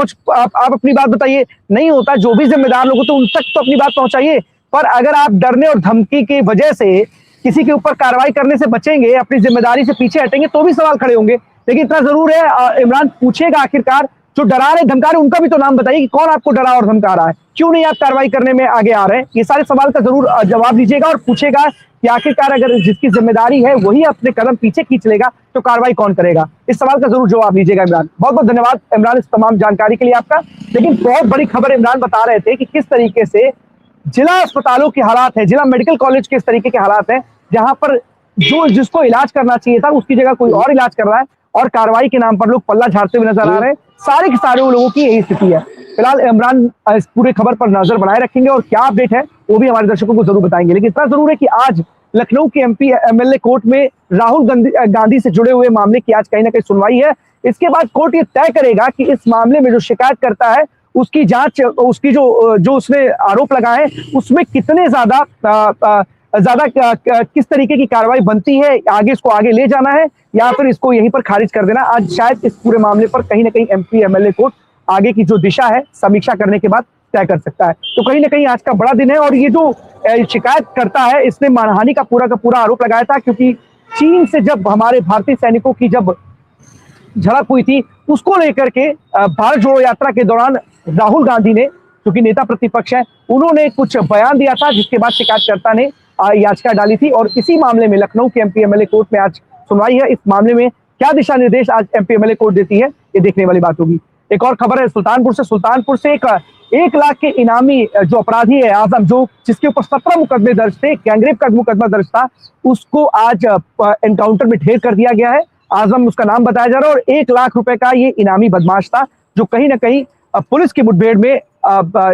अपनी बात बताइए। नहीं होता, जो भी जिम्मेदार लोग होते हैं उन तक तो अपनी बात पहुंचाइए। पर अगर आप डरने और धमकी की वजह से किसी के ऊपर कार्रवाई करने से बचेंगे, अपनी जिम्मेदारी से पीछे हटेंगे तो भी सवाल खड़े होंगे। लेकिन इतना जरूर है, इमरान पूछेगा आखिरकार जो डरा रहे धमका रहे उनका भी तो नाम बताइए कि कौन आपको डरा और धमका रहा है, क्यों नहीं आप कार्रवाई करने में आगे आ रहे हैं। ये सारे सवाल का जरूर जवाब दीजिएगा और पूछेगा कि आखिरकार अगर जिसकी जिम्मेदारी है वही अपने कदम पीछे खींच लेगा तो कार्रवाई कौन करेगा। इस सवाल का जरूर जवाब दीजिएगा इमरान। बहुत बहुत धन्यवाद इमरान इस तमाम जानकारी के लिए आपका। लेकिन बहुत बड़ी खबर इमरान बता रहे थे कि किस तरीके से जिला अस्पतालों के हालात है, जिला मेडिकल कॉलेज के इस तरीके के हालात है जहां पर जो जिसको इलाज करना चाहिए था उसकी जगह कोई और इलाज कर रहा है और कार्रवाई के नाम पर लोग पल्ला झाड़ते हुए नजर आ रहे हैं। सारे के सारे लोगों की यही स्थिति है। फिलहाल इमरान इस पूरे खबर पर नजर बनाए रखेंगे और क्या अपडेट है वो भी हमारे दर्शकों को जरूर बताएंगे। लेकिन इतना जरूर है कि आज लखनऊ के एमपी एमएलए कोर्ट में राहुल गांधी से जुड़े हुए मामले की आज कहीं ना कहीं सुनवाई है। इसके बाद कोर्ट ये तय करेगा कि इस मामले में जो शिकायत करता है उसकी जांच, उसकी जो उसने आरोप लगाए उसमें कितने ज्यादा किस तरीके की कार्रवाई बनती है, आगे इसको आगे ले जाना है या फिर इसको यहीं पर खारिज कर देना। आज शायद इस पूरे मामले पर कहीं ना कहीं एमपी एमएलए कोर्ट आगे की जो दिशा है समीक्षा करने के बाद तय कर सकता है। तो कहीं ना कहीं आज का बड़ा दिन है। और ये जो शिकायत करता है इसने मानहानि का पूरा आरोप लगाया था, क्योंकि चीन से जब हमारे भारतीय सैनिकों की जब झड़प हुई थी उसको लेकर के भारत जोड़ो यात्रा के दौरान राहुल गांधी ने, जो कि नेता प्रतिपक्ष है, उन्होंने कुछ बयान दिया था जिसके बाद शिकायतकर्ता ने याचिका डाली थी। और इसी मामले में लखनऊ के एमपी एमएलए कोर्ट में आज सुनवाई है। इस मामले में क्या दिशा निर्देश आज एमपी एमएलए कोर्ट देती है ये देखने वाली बात होगी। एक और खबर है सुल्तानपुर से एक लाख के इनामी जो अपराधी है आजम, जो जिसके ऊपर 17 मुकदमे दर्ज थे, गैंगरेप का मुकदमा दर्ज था, उसको आज एनकाउंटर में ढेर कर दिया गया है। आजम उसका नाम बताया जा रहा है और 1 लाख रुपए का ये इनामी बदमाश था जो कहीं ना कहीं पुलिस की मुठभेड़ में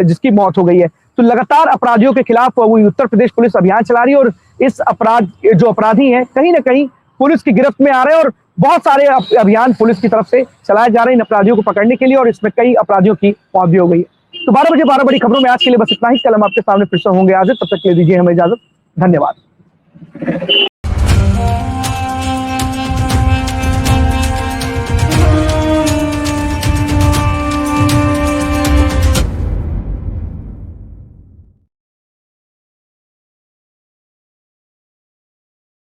जिसकी मौत हो गई है। तो लगातार अपराधियों के खिलाफ वो उत्तर प्रदेश पुलिस अभियान चला रही है और इस अपराधी हैं कहीं ना कहीं पुलिस की गिरफ्त में आ रहे हैं और बहुत सारे अभियान पुलिस की तरफ से चलाए जा रहे हैं इन अपराधियों को पकड़ने के लिए और इसमें कई अपराधियों की मौत भी हो गई है। तो 12 बजे 12 बड़ी खबरों में आज के लिए बस इतना ही। कल हम आपके सामने फिर से होंगे हाजिर, तब तक के लिए दीजिए हमें इजाजत। धन्यवाद।